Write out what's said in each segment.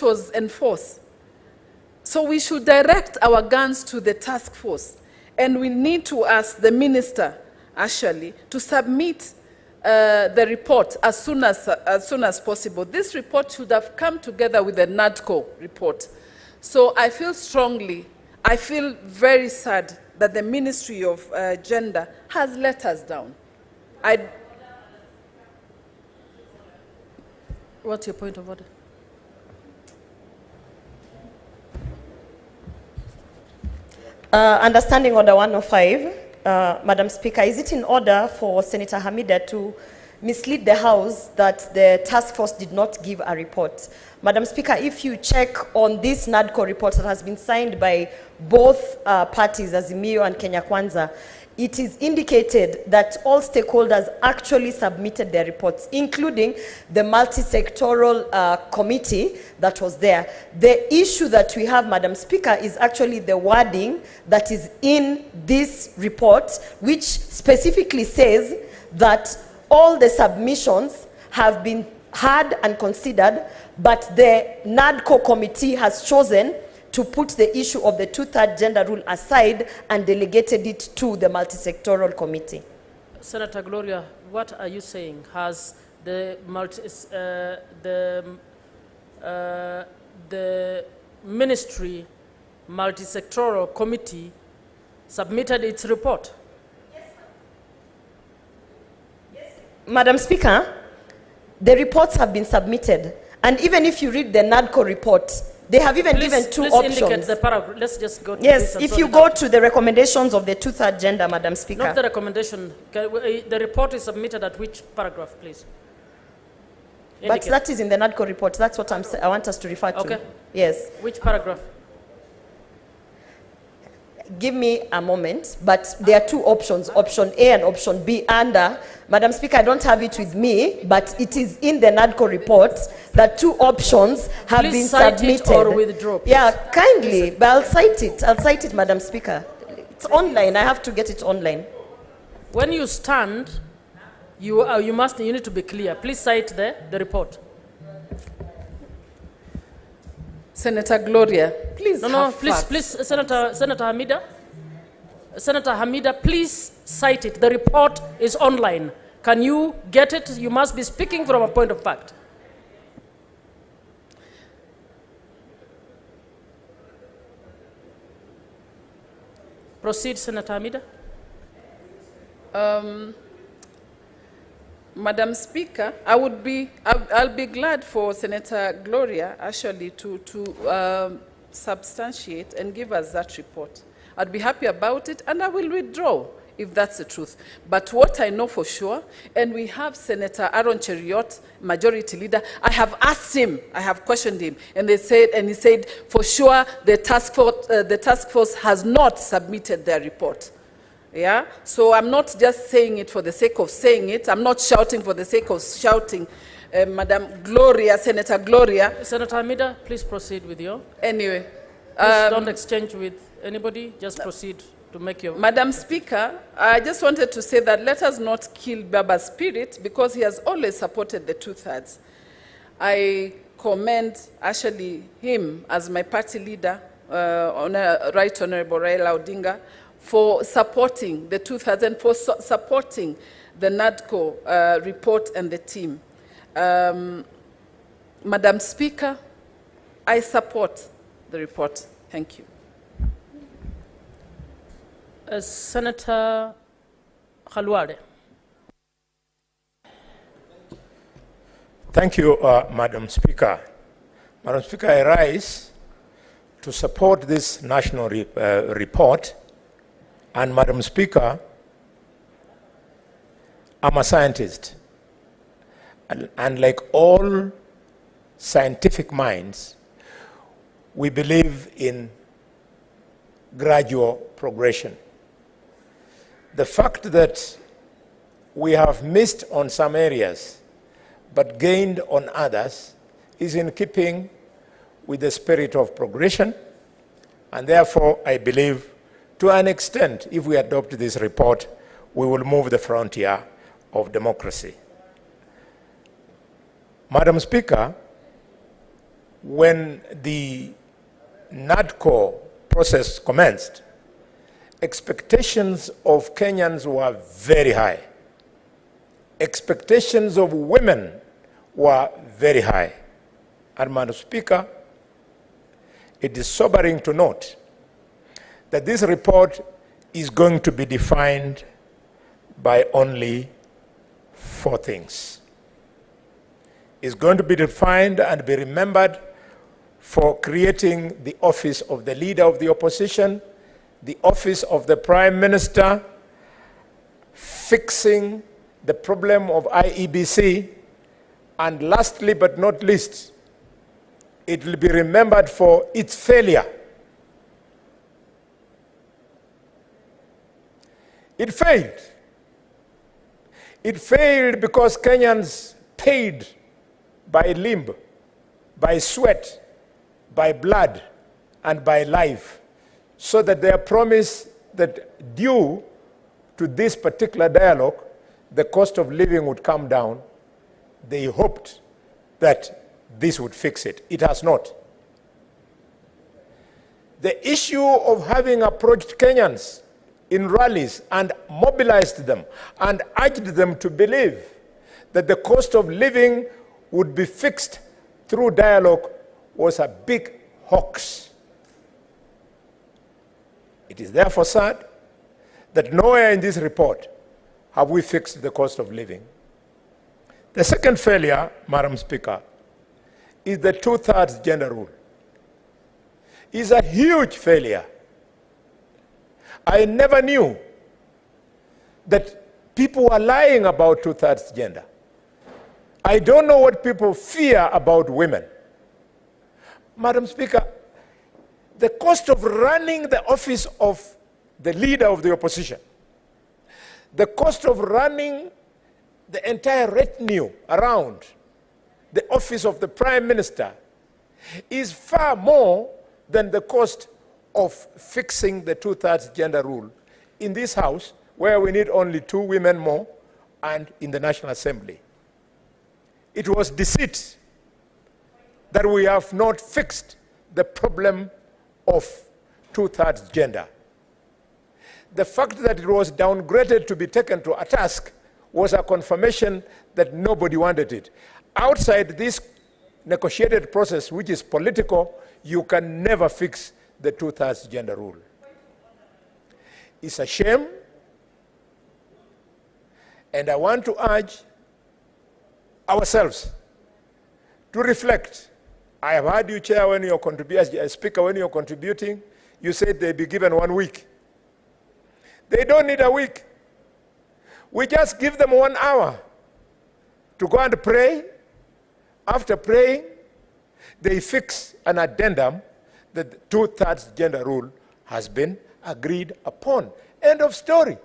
was enforced. So we should direct our guns to the task force, and we need to ask the minister, actually, to submit the report as soon as possible. This report should have come together with the NADCO report. So I feel strongly, I feel very sad that the Ministry of Gender has let us down. What's your point of order? Understanding Order 105, Madam Speaker, is it in order for Senator Hamida to mislead the House that the task force did not give a report? Madam Speaker, if you check on this NADCO report that has been signed by both parties, Azimio and Kenya Kwanza, it is indicated that all stakeholders actually submitted their reports, including the multi-sectoral committee that was there. The issue that we have, Madam Speaker, is actually the wording that is in this report, which specifically says that all the submissions have been heard and considered, but the NADCO committee has chosen to put the issue of the two-third gender rule aside and delegated it to the multi-sectoral committee. Senator Gloria, what are you saying? Has the ministry multi-sectoral committee submitted its report? Yes, yes. Madam Speaker, the reports have been submitted, and even if you read the NADCO report, they have even given two options. Indicate the paragraph. Let's just go to yes, this. If you go to the recommendations of the two-third gender, Madam Speaker. Not the recommendation. The report is submitted at which paragraph, please? But that is in the NADCO report. That's what I want us to refer to. Okay. Yes. Which paragraph? Give me a moment, but there are two options, option A and option B. And Madam Speaker, I don't have it with me, but it is in the NADCO report that two options have been submitted. Please cite it or withdraw, please. Yeah, kindly, but I'll cite it. I'll cite it, Madam Speaker. It's online. I have to get it online. When you stand, you need to be clear. Please cite the report. Senator Gloria, please. Please, Senator Hamida. Senator Hamida, please cite it. The report is online. Can you get it? You must be speaking from a point of fact. Proceed, Senator Hamida. Madam Speaker, I'll be glad for Senator Gloria actually to substantiate and give us that report. I'd be happy about it, and I will withdraw if that's the truth. But what I know for sure, and we have Senator Aaron Cheriot, Majority Leader, I have asked him, I have questioned him, and he said for sure the task force has not submitted their report. Yeah, so I'm not just saying it for the sake of saying it. I'm not shouting for the sake of shouting. Madam Gloria, Senator Gloria. Senator Hamida, please proceed with your. Anyway. Please don't exchange with anybody. Just proceed to make your. Madam Speaker, I just wanted to say that let us not kill Baba's spirit because he has always supported the two-thirds. I commend actually him as my party leader, Right Honorable Raila Odinga, for supporting the two-thirds and for supporting the NADCO report and the team. Madam Speaker, I support the report. Thank you. Senator Khalwade. Thank you, Madam Speaker. Madam Speaker, I rise to support this national report. And Madam Speaker, I'm a scientist. And like all scientific minds, we believe in gradual progression. The fact that we have missed on some areas but gained on others is in keeping with the spirit of progression, and therefore I believe to an extent, if we adopt this report, we will move the frontier of democracy. Madam Speaker, when the NADCO process commenced, expectations of Kenyans were very high. Expectations of women were very high. And Madam Speaker, it is sobering to note that this report is going to be defined by only 4 things. It's going to be defined and be remembered for creating the office of the leader of the opposition, the office of the prime minister, fixing the problem of IEBC, and lastly but not least, it will be remembered for its failure. It failed. It failed because Kenyans paid by limb, by sweat, by blood, and by life, so that their promise that due to this particular dialogue, the cost of living would come down, they hoped that this would fix it. It has not. The issue of having approached Kenyans in rallies and mobilized them and urged them to believe that the cost of living would be fixed through dialogue was a big hoax. It is therefore sad that nowhere in this report have we fixed the cost of living. The second failure, Madam Speaker, is the 2/3 gender rule. It's a huge failure. I never knew that people were lying about 2/3 gender. I don't know what people fear about women. Madam Speaker, the cost of running the office of the leader of the opposition, the cost of running the entire retinue around the office of the prime minister is far more than the cost of fixing the 2/3 gender rule in this house, where we need only 2 women more, and in the National Assembly. It was deceit that we have not fixed the problem of 2/3 gender. The fact that it was downgraded to be taken to a task was a confirmation that nobody wanted it. Outside this negotiated process, which is political, you can never fix the 2/3 gender rule. It's a shame, and I want to urge ourselves to reflect. I have heard you, Chair, when you're contributing, as Speaker, when you're contributing, you said they'd be given 1 week. They don't need a week. We just give them 1 hour to go and pray. After praying, they fix an addendum that the 2/3 gender rule has been agreed upon. End of story.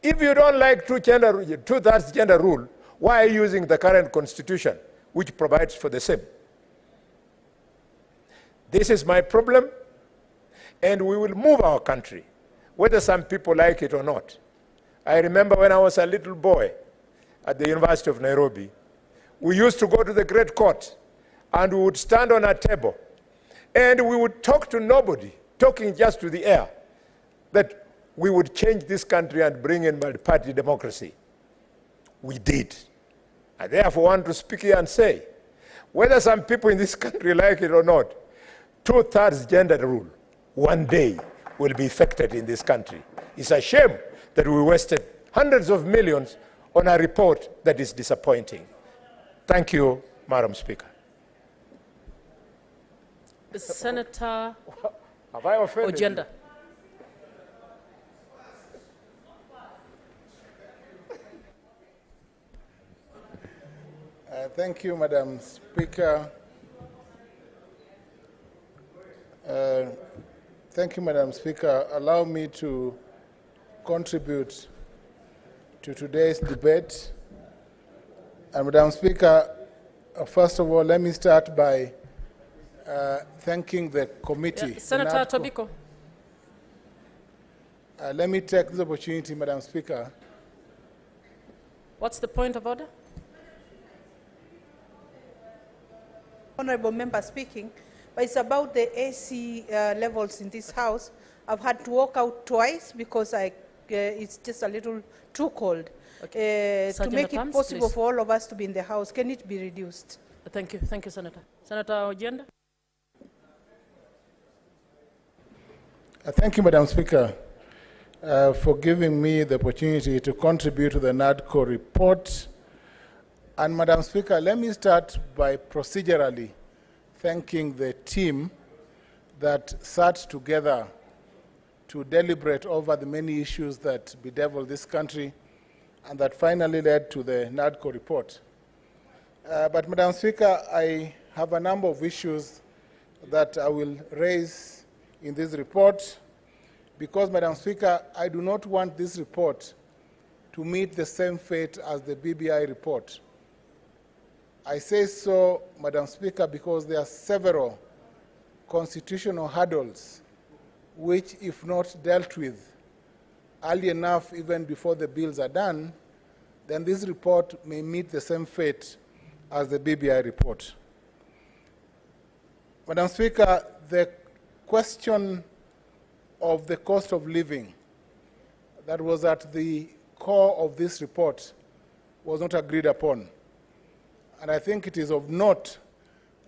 If you don't like 2/3 gender rule, why are you using the current constitution, which provides for the same? This is my problem, and we will move our country, whether some people like it or not. I remember when I was a little boy at the University of Nairobi, we used to go to the Great Court, and we would stand on a table, and we would talk to nobody, talking just to the air, that we would change this country and bring in multi-party democracy. We did. I therefore want to speak here and say, whether some people in this country like it or not, 2/3 gender rule one day will be effected in this country. It's a shame that we wasted hundreds of millions on a report that is disappointing. Thank you, Madam Speaker. Senator Have I offended you? Ojenda. Thank you, Madam Speaker. Thank you, Madam Speaker. Allow me to contribute to today's debate. And Madam Speaker, first of all, let me start by thanking the committee. Yeah, Senator Tobiko. Let me take this opportunity, Madam Speaker. What's the point of order? Honorable member speaking, but it's about the AC levels in this house. I've had to walk out twice because it's just a little too cold. To Sergeant make at it arms, possible please. for all of us to be in the house, can it be reduced? Thank you, Senator. Senator Ojenda. Thank you, Madam Speaker, for giving me the opportunity to contribute to the NADCO report. And Madam Speaker, let me start by procedurally thanking the team that sat together to deliberate over the many issues that bedevil this country and that finally led to the NADCO report. But Madam Speaker, I have a number of issues that I will raise in this report because, Madam Speaker, I do not want this report to meet the same fate as the BBI report. I say so, Madam Speaker, because there are several constitutional hurdles which, if not dealt with early enough, even before the bills are done, then this report may meet the same fate as the BBI report. Madam Speaker, the question of the cost of living that was at the core of this report was not agreed upon. And I think it is of note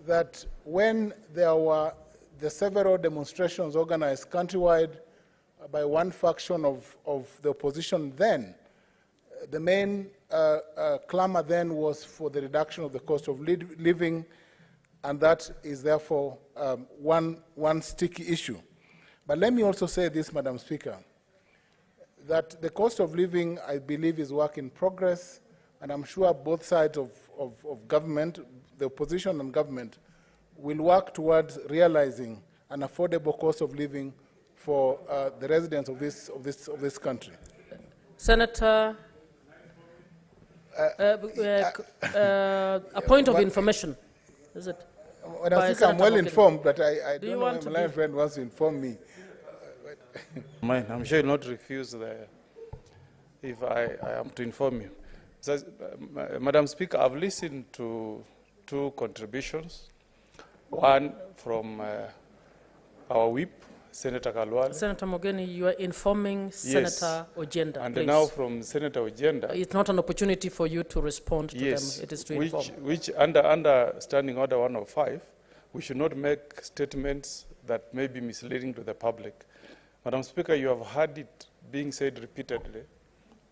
that when there were the several demonstrations organized countrywide by one faction of the opposition then, the main clamor then was for the reduction of the cost of living, and that is therefore one sticky issue. But let me also say this, Madam Speaker, that the cost of living, I believe, is work in progress, and I'm sure both sides of government, the opposition and government, will work towards realizing an affordable cost of living for the residents of this country. Senator, a point of information, is it? Madam Speaker, I'm well informed, but I don't know if my friend wants to inform me. I'm sure you'll not refuse if I am to inform you. So, Madam Speaker, I've listened to two contributions. One from our whip, Senator Kalwale. Senator Mogeni, you are informing Senator Ojenda, and please. now from Senator Ojenda. It's not an opportunity for you to respond to them. It is to inform. Which under Standing Order 105, we should not make statements that may be misleading to the public. Madam Speaker, you have heard it being said repeatedly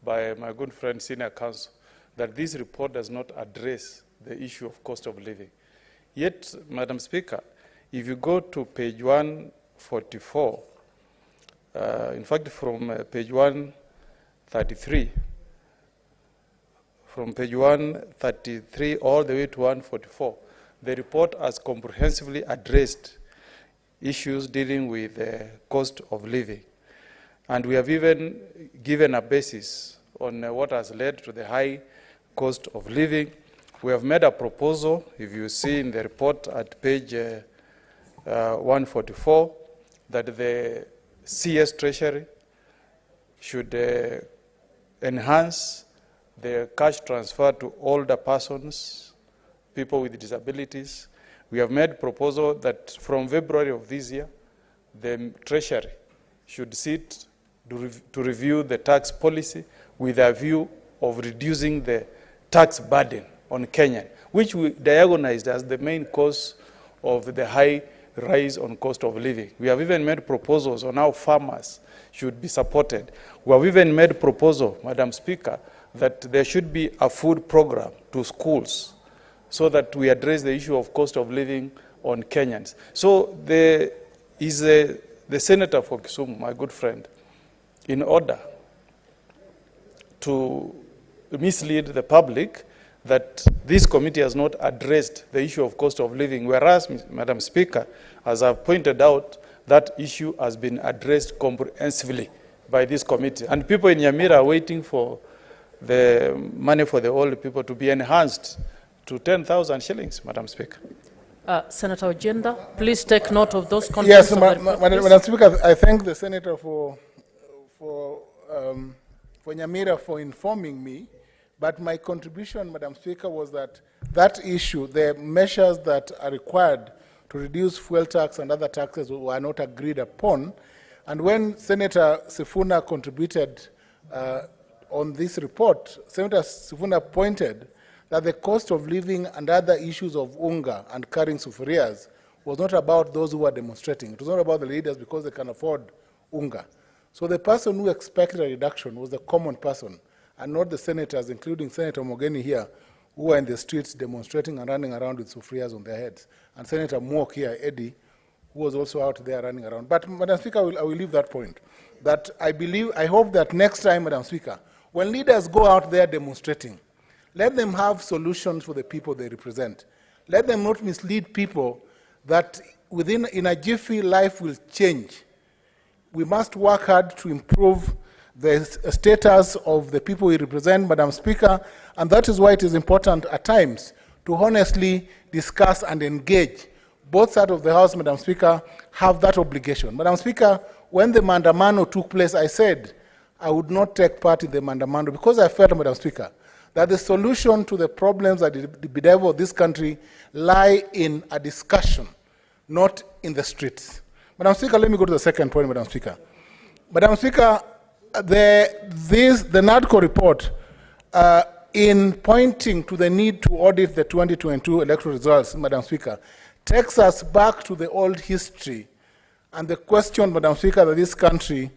by my good friend, Senior Counsel, that this report does not address the issue of cost of living. Yet, Madam Speaker, if you go to page 144, in fact, from page 133, all the way to 144, the report has comprehensively addressed issues dealing with the cost of living. And we have even given a basis on what has led to the high cost of living. We have made a proposal, if you see in the report at page 144, that the CS Treasury should enhance the cash transfer to older persons, people with disabilities. We have made proposal that from February of this year, the Treasury should sit to review the tax policy with a view of reducing the tax burden on Kenyan, which we diagnosed as the main cause of the high rise on cost of living. We have even made proposals on how farmers should be supported. We have even made proposal, Madam Speaker, that there should be a food program to schools so that we address the issue of cost of living on Kenyans. So there is the Senator for Kisumu, my good friend, in order to mislead the public that this committee has not addressed the issue of cost of living, whereas, Madam Speaker, as I've pointed out, that issue has been addressed comprehensively by this committee. And people in Nyamira are waiting for the money for the old people to be enhanced to 10,000 shillings, Madam Speaker. Senator Ojenda, please take note of those contents. Yes, Madam Speaker, I thank the Senator for Nyamira for informing me But my contribution, Madam Speaker, was that that issue, the measures that are required to reduce fuel tax and other taxes were not agreed upon. And when Senator Sifuna contributed on this report, Senator Sifuna pointed that the cost of living and other issues of unga and carrying sufurias was not about those who were demonstrating. It was not about the leaders because they can afford unga. So the person who expected a reduction was the common person, and not the senators, including Senator Mogeni here, who were in the streets demonstrating and running around with sufurias on their heads, and Senator Mwok here, Eddie, who was also out there running around. But, Madam Speaker, I will leave that point. That I hope that next time, Madam Speaker, when leaders go out there demonstrating, let them have solutions for the people they represent. Let them not mislead people that in a jiffy, life will change. We must work hard to improve the status of the people we represent, Madam Speaker, and that is why it is important at times to honestly discuss and engage. Both sides of the House, Madam Speaker, have that obligation. Madam Speaker, when the Mandamano took place, I said I would not take part in the Mandamano because I felt, Madam Speaker, that the solution to the problems that bedevil this country lie in a discussion, not in the streets. Madam Speaker, let me go to the second point, Madam Speaker. Madam Speaker, the NADCO report, in pointing to the need to audit the 2022 electoral results, Madam Speaker, takes us back to the old history and the question, Madam Speaker, that this country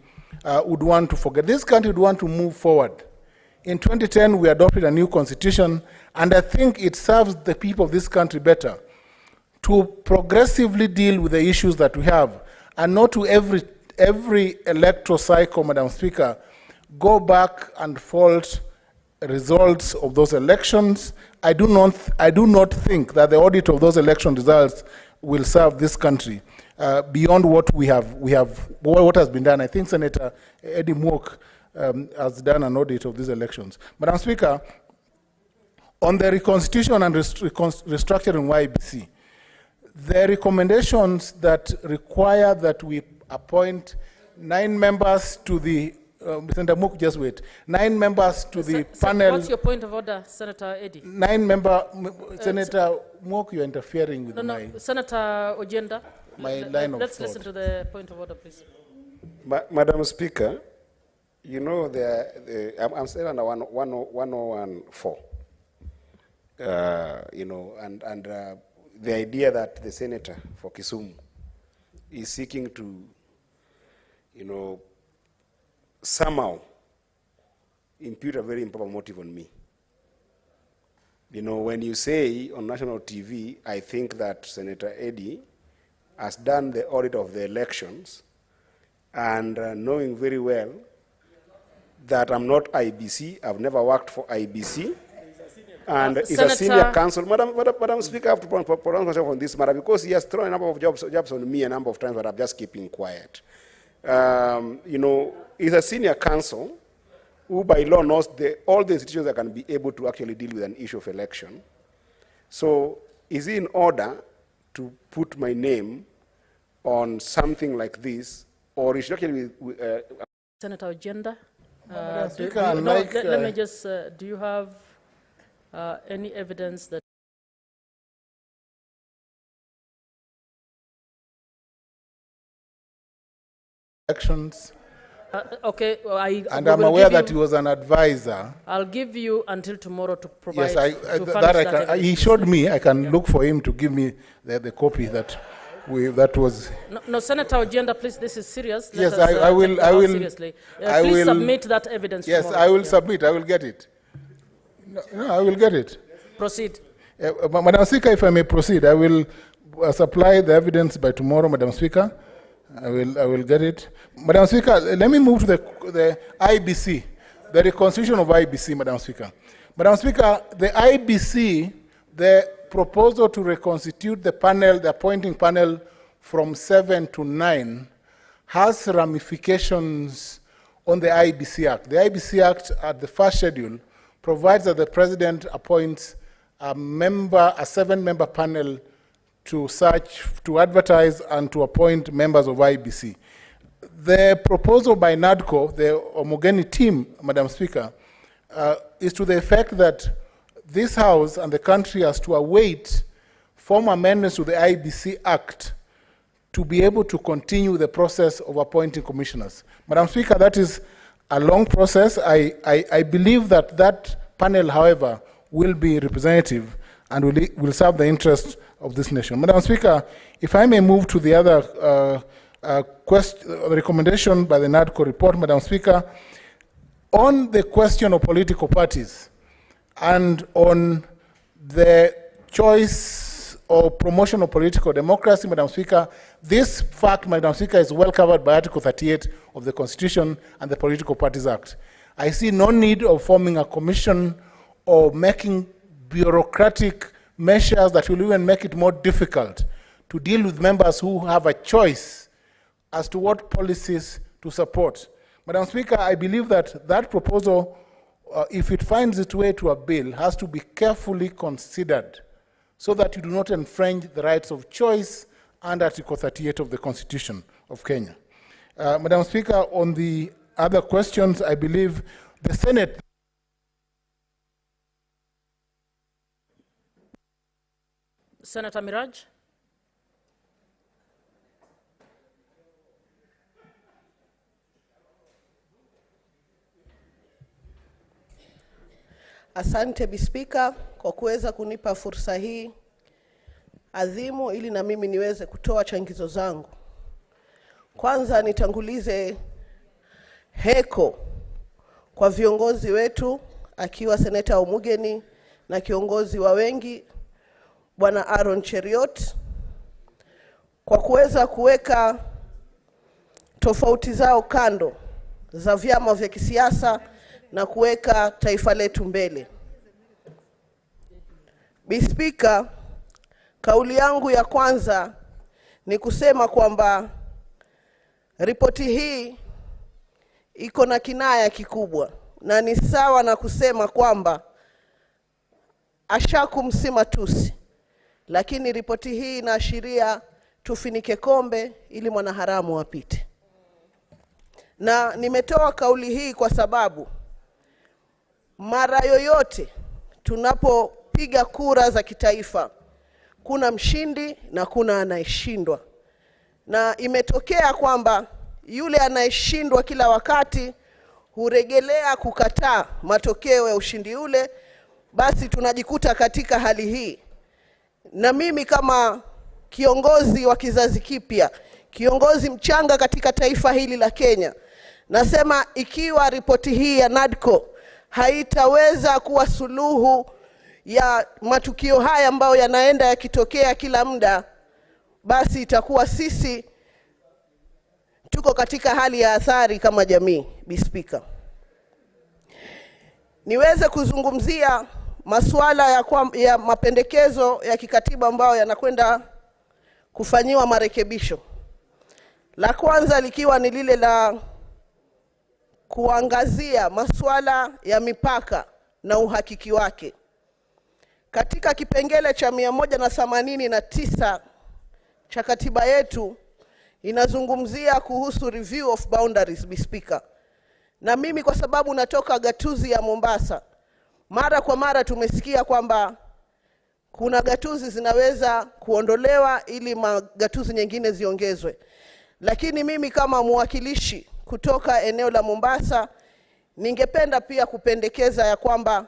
would want to forget. This country would want to move forward. In 2010, we adopted a new constitution, and I think it serves the people of this country better to progressively deal with the issues that we have, and not to every electoral cycle, Madam Speaker, go back and fault results of those elections. I do not think that the audit of those election results will serve this country beyond what what has been done. I think Senator Eddie Mwok has done an audit of these elections. Madam Speaker, on the reconstitution and restructuring YBC, the recommendations that require that we appoint 9 members to the Senator Mwok, just wait. 9 members to the panel. What's your point of order, Senator Eddie? 9 member, Senator Mwok, you're interfering with my... Senator Ojenda, my line of let's thought. listen to the point of order, please. Madam Speaker, you know, I'm still under 101.4. You know, and the idea that the senator for Kisumu is seeking to, you know, somehow impute a very improper motive on me. You know, when you say on national TV, I think that Senator Eddie has done the audit of the elections, and knowing very well that I'm not IBC, I've never worked for IBC, and it's a senior counsel. Madam Speaker, I have to pronounce myself on this matter because he has thrown a number of jobs on me a number of times, but I'm just keeping quiet. You know, he's a senior counsel who by law knows all the institutions that can be able to actually deal with an issue of election. So is he in order to put my name on something like this, or is it actually... Senator Ojenda, let me just, do you have any evidence that elections? Okay, well, and I'm aware that he was an advisor. I'll give you until tomorrow to provide. Yes, he showed me. I can look for him to give me the copy that was. No, Senator Ojenda, please. This is serious. Yes, I will. Seriously. Please submit that evidence. Yes, tomorrow. I will submit. I will get it. No, I will get it. Proceed. Madam Speaker, if I may proceed, I will supply the evidence by tomorrow, Madam Speaker. I will get it. Madam Speaker, let me move to the IBC, the reconstitution of IBC, Madam Speaker. Madam Speaker, the IBC, the proposal to reconstitute the panel, the appointing panel from 7 to 9, has ramifications on the IBC Act. The IBC Act, at the first schedule, provides that the President appoints a 7-member panel to advertise and to appoint members of IBC. The proposal by NADCO, the Omogeni team, Madam Speaker, is to the effect that this House and the country has to await form amendments to the IBC Act to be able to continue the process of appointing commissioners. Madam Speaker, that is a long process. I believe that that panel, however, will be representative and will serve the interest of this nation. Madam Speaker, if I may move to the other recommendation by the NADCO report, Madam Speaker, on the question of political parties and on the choice or promotion of political democracy, Madam Speaker, this fact, Madam Speaker, is well covered by Article 38 of the Constitution and the Political Parties Act. I see no need of forming a commission or making bureaucratic measures that will even make it more difficult to deal with members who have a choice as to what policies to support. Madam Speaker, I believe that that proposal, if it finds its way to a bill, has to be carefully considered so that you do not infringe the rights of choice under Article 38 of the Constitution of Kenya. Madam Speaker, on the other questions, I believe the Senate. Senator Miraj. Asante Bispika kwa kuweza kunipa fursa hii adhimu ili na mimi niweze kutoa changizo zangu. Kwanza nitangulize heko kwa viongozi wetu akiwa Seneta Omugeni na kiongozi wa wengi Bwana Aaron Cheriot kwa kuweza kuweka tofauti zao kando za vyama vya kisiasa na kuweka taifa letu mbele. Bispika, kauli yangu ya kwanza ni kusema kwamba ripoti hii iko na kinaya kikubwa, na ni sawa na kusema kwamba ashakumsima tusi, lakini ripoti hii inaashiria tufinike kombe ili mwanaharamu apite. Na nimetoa kauli hii kwa sababu mara yoyote tunapopiga kura za kitaifa kuna mshindi na kuna anayeshindwa, na imetokea kwamba yule anayeshindwa kila wakati hurejelea kukataa matokeo ya ushindi ule, basi tunajikuta katika hali hii. Na mimi kama kiongozi wa kizazi kipya, kiongozi mchanga katika taifa hili la Kenya, nasema ikiwa ripoti hii ya NADCO haitaweza kuwa suluhu ya matukio haya ambayo yanaenda yakitokea kila muda, basi itakuwa sisi tuko katika hali ya athari kama jamii. Bispika, niweze kuzungumzia masuala ya mapendekezo ya kikatiba ambayo yanakwenda kufanyiwa marekebisho. La kwanza likiwa ni lile la kuangazia masuala ya mipaka na uhakiki wake. Katika kipengele cha 189 cha katiba yetu inazungumzia kuhusu review of boundaries, Bispika. Na mimi kwa sababu natoka gatuzi ya Mombasa, mara kwa mara tumesikia kwamba kuna gatuzi zinaweza kuondolewa ili gatuzi nyingine ziongezwe. Lakini mimi kama mwakilishi kutoka eneo la Mombasa, ningependa pia kupendekeza ya kwamba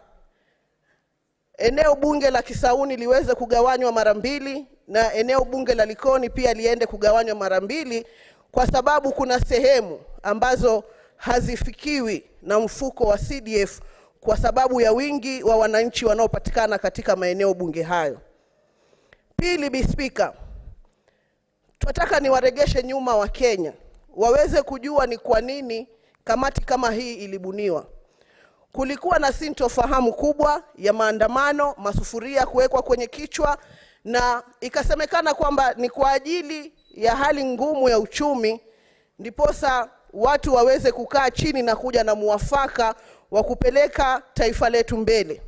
eneo bunge la Kisauni liweze kugawanywa mara 2 na eneo bunge la Likoni pia liende kugawanywa mara 2, kwa sababu kuna sehemu ambazo hazifikiwi na mfuko wa CDF kwa sababu ya wingi wa wananchi wanaopatikana katika maeneo bunge hayo. Pili, Bispika, tunataka niwaregeshe nyuma wa Kenya waweze kujua ni kwa nini kamati kama hii ilibuniwa. Kulikuwa na sintofahamu kubwa ya maandamano, masufuria kuwekwa kwenye kichwa, na ikasemekana kwamba ni kwa ajili ya hali ngumu ya uchumi ndiposa watu waweze kukaa chini na kuja na muafaka wa kupeleka taifa letu mbele.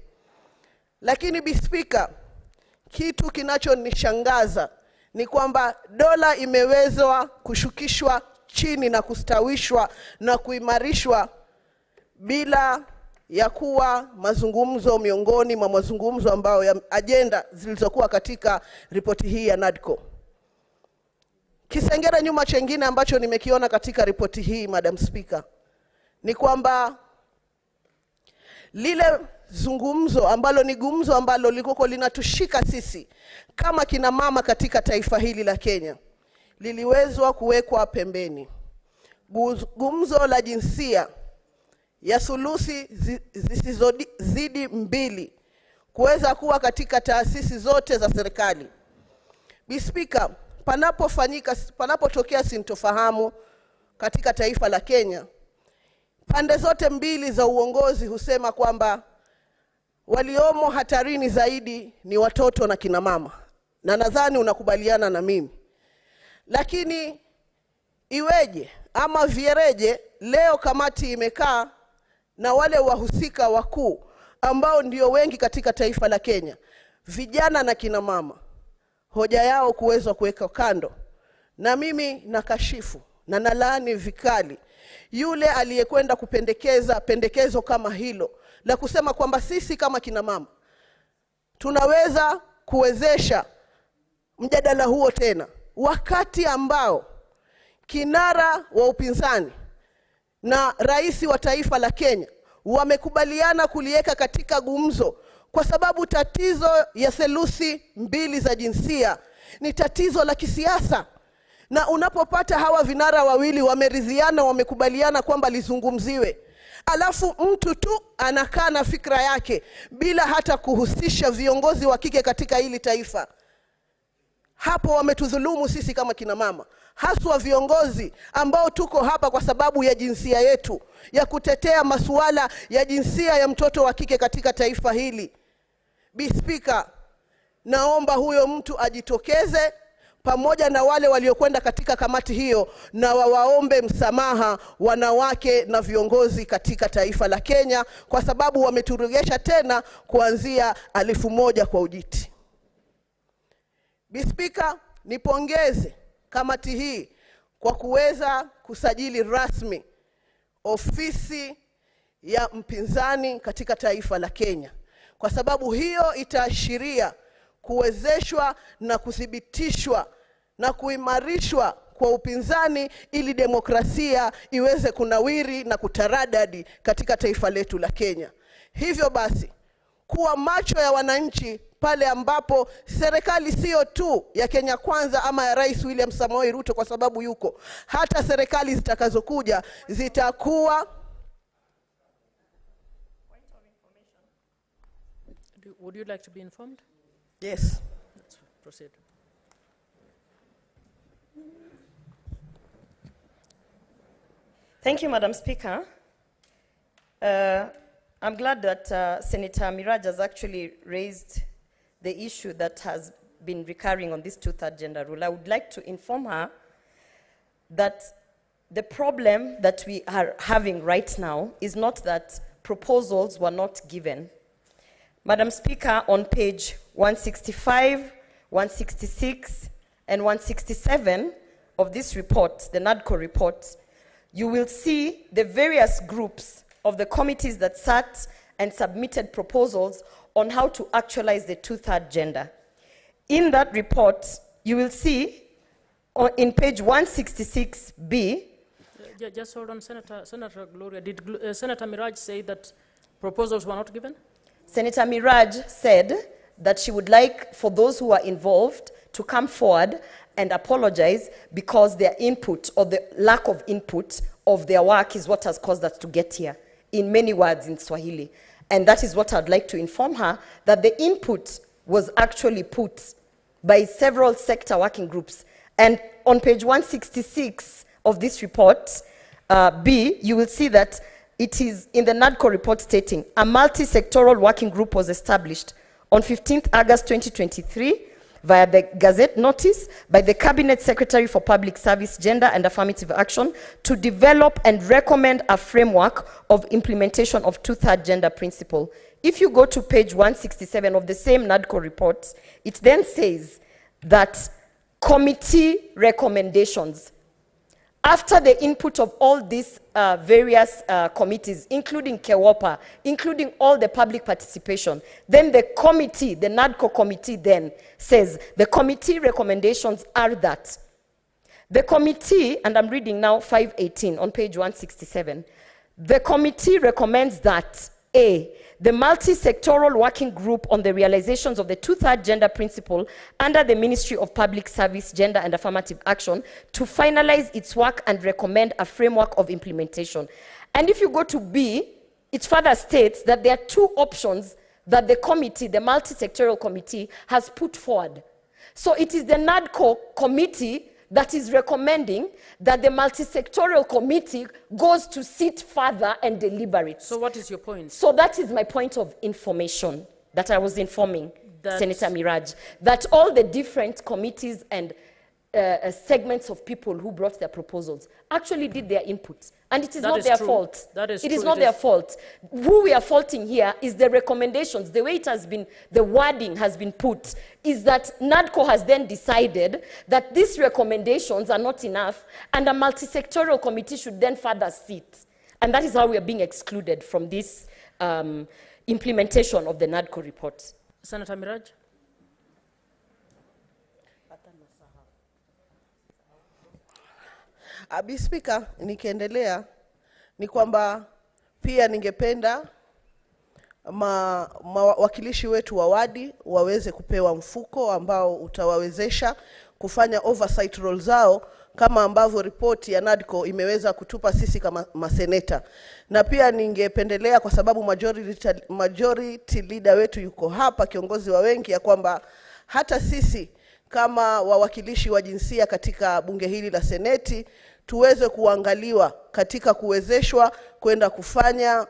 Lakini Bispika, kitu kinachonishangaza ni kwamba dola imewezwa kushukishwa chini na kustawishwa na kuimarishwa bila ya kuwa mazungumzo miongoni mwa mazungumzo ambayo ya agenda zilizokuwa katika ripoti hii ya NADCO. Kisengere nyuma chengine ambacho nimekiona katika ripoti hii, Madam Speaker, ni kwamba lile zungumzo ambalo ni gumzo ambalo liko linatushika sisi kama kina mama katika taifa hili la Kenya liliwezwa kuwekwa pembeni. Gumzo la jinsia ya sulusi zisizozidi 2 kuweza kuwa katika taasisi zote za serikali. Bi Speaker, panapotokea sintofahamu katika taifa la Kenya, pande zote mbili za uongozi husema kwamba waliomo hatarini zaidi ni watoto na kina mama, na nadhani unakubaliana na mimi. Lakini iweje ama viereje leo kamati imekaa na wale wahusika wakuu ambao ndio wengi katika taifa la Kenya, vijana na kina mama, hoja yao kuweza kuweka kando, na mimi nakashifu na nalaani vikali yule aliyekwenda kupendekeza pendekezo kama hilo la kusema kwamba sisi kama kina mama tunaweza kuwezesha mjadala huo tena, wakati ambao kinara wa upinzani na rais wa taifa la Kenya wamekubaliana kuliweka katika gumzo, kwa sababu tatizo ya theluthi 2 za jinsia ni tatizo la kisiasa. Na unapopata hawa vinara wawili wameridhiana, wamekubaliana kwamba lizungumziwe, alafu mtu tu anakaa na fikra yake bila hata kuhusisha viongozi wa kike katika hili taifa, hapo wametudhulumu sisi kama kina mama, haswa viongozi ambao tuko hapa kwa sababu ya jinsia yetu, ya kutetea masuala ya jinsia ya mtoto wa kike katika taifa hili. Bi Speaker, naomba huyo mtu ajitokeze pamoja na wale waliokwenda katika kamati hiyo, na waombe msamaha wanawake na viongozi katika taifa la Kenya, kwa sababu wameturegesha tena kuanzia 1001 kwa ujiti. Bi Speaker, nipongeze kamati hii kwa kuweza kusajili rasmi ofisi ya mpinzani katika taifa la Kenya, kwa sababu hiyo itaashiria kuwezeshwa na kuthibitishwa na kuimarishwa kwa upinzani, ili demokrasia iweze kunawiri na kutaradadi katika taifa letu la Kenya. Hivyo basi, kuwa macho ya wananchi pale ambapo serikali sio tu ya Kenya Kwanza ama ya Rais William Samoei Ruto, kwa sababu yuko, hata serikali zitakazokuja zitakuwa. Would you like to be informed? Yes. Let's proceed. Thank you, Madam Speaker. I'm glad that Senator Miraj has actually raised the issue that has been recurring on this 2/3 gender rule. I would like to inform her that the problem that we are having right now is not that proposals were not given. Madam Speaker, on page 165, 166, and 167 of this report, the NADCO report, you will see the various groups of the committees that sat and submitted proposals on how to actualize the 2/3 gender. In that report, you will see in page 166B. Just hold on, Senator Gloria. Did Senator Miraj say that proposals were not given? Senator Miraj said that she would like for those who are involved to come forward and apologize because their input or the lack of input of their work is what has caused us to get here, in many words in Swahili. And that is what I'd like to inform her, that the input was actually put by several sector working groups. And on page 166 of this report, B, you will see that it is in the NADCO report stating, a multi-sectoral working group was established on 15th August 2023 via the Gazette notice by the Cabinet Secretary for Public Service, Gender and Affirmative Action to develop and recommend a framework of implementation of 2/3 gender principle. If you go to page 167 of the same NADCO report, it then says that committee recommendations After the input of all these various committees, including KEWOPA, including all the public participation, then the committee, the NADCO committee then says, the committee recommendations are that the committee, and I'm reading now 518 on page 167, the committee recommends that A, the multi-sectoral working group on the realizations of the two-third gender principle under the Ministry of Public Service, Gender and Affirmative Action to finalize its work and recommend a framework of implementation. And if you go to B, it further states that there are two options that the committee, the multi-sectoral committee, has put forward. So it is the NADCO committee that is recommending that the multi-sectoral committee goes to sit further and deliberate. So what is your point? So that is my point of information that I was informing Senator Miraj, that all the different committees and segments of people who brought their proposals actually did their input. And it is not their fault. That is true. It is not their fault. Who we are faulting here is the recommendations. The way it has been, the wording has been put, is that NADCO has then decided that these recommendations are not enough and a multi-sectoral committee should then further sit. And that is how we are being excluded from this implementation of the NADCO report. Senator Miraj? Abi Speaker, nikiendelea ni kwamba pia ningependa wakilishi wetu wa wadi waweze kupewa mfuko ambao utawawezesha kufanya oversight role zao kama ambavyo ripoti ya NADCO imeweza kutupa sisi kama maseneta. Na pia ningependelea kwa sababu majority leader wetu yuko hapa, kiongozi wa wengi, ya kwamba hata sisi kama wawakilishi wa jinsia katika bunge hili la seneti tuweze kuangaliwa katika kuwezeshwa kwenda kufanya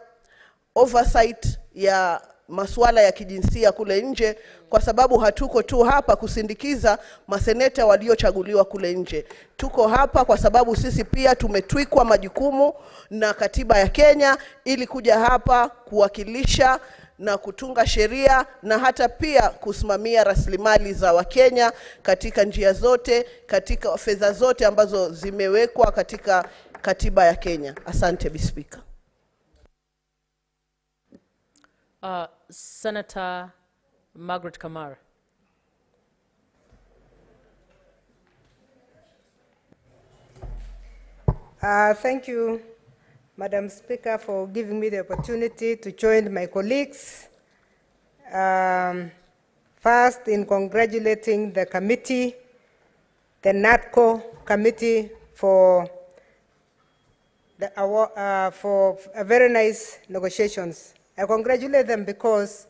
oversight ya masuala ya kijinsia kule nje, kwa sababu hatuko tu hapa kusindikiza maseneta waliochaguliwa kule nje. Tuko hapa kwa sababu sisi pia tumetwikwa majukumu na katiba ya Kenya ili kuja hapa kuwakilisha na kutunga sheria na hata pia kusimamia rasilimali za Wakenya katika njia zote, katika fedha zote ambazo zimewekwa katika katiba ya Kenya. Asante, Bi Speaker. Senator Margaret Kamara. Thank you, Madam Speaker, for giving me the opportunity to join my colleagues. First, in congratulating the committee, the NADCO committee, for a very nice negotiations. I congratulate them because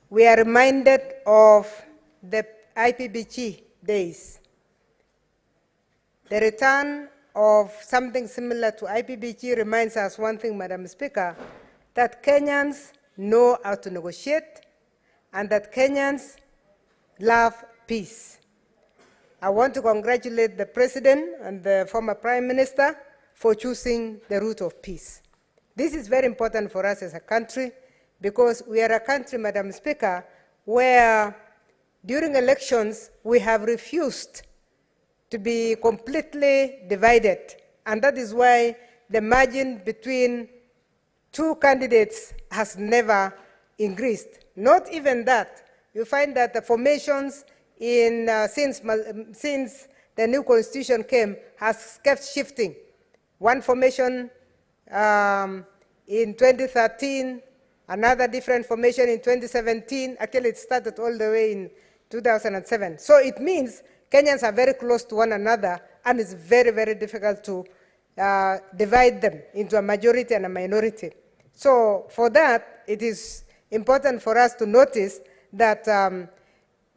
we are reminded of the IPBG days. The return of something similar to IPBG reminds us one thing, Madam Speaker, that Kenyans know how to negotiate and that Kenyans love peace. I want to congratulate the President and the former Prime Minister for choosing the route of peace. This is very important for us as a country because we are a country, Madam Speaker, where during elections we have refused to be completely divided. And that is why the margin between two candidates has never increased. Not even that. You find that the formations in, since the new constitution came has kept shifting. One formation in 2013, another different formation in 2017. Actually, it started all the way in 2007. So it means Kenyans are very close to one another, and it's very, very difficult to divide them into a majority and a minority. So for that, it is important for us to notice that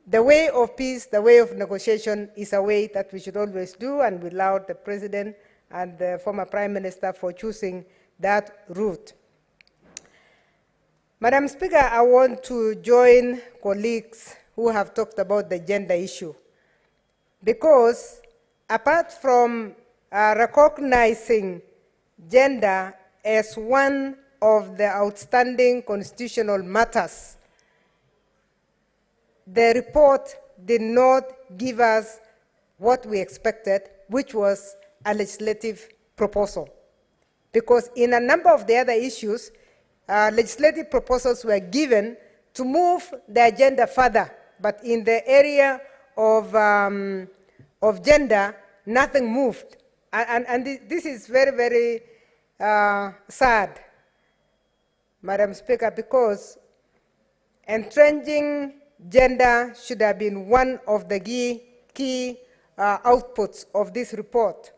the way of peace, the way of negotiation is a way that we should always do, and we laud the President and the former Prime Minister for choosing that route. Madam Speaker, I want to join colleagues who have talked about the gender issue, because apart from recognizing gender as one of the outstanding constitutional matters, the report did not give us what we expected, which was a legislative proposal. Because in a number of the other issues, legislative proposals were given to move the agenda further. But in the area of gender, nothing moved. And this is very, very sad, Madam Speaker, because entrenching gender should have been one of the key outputs of this report.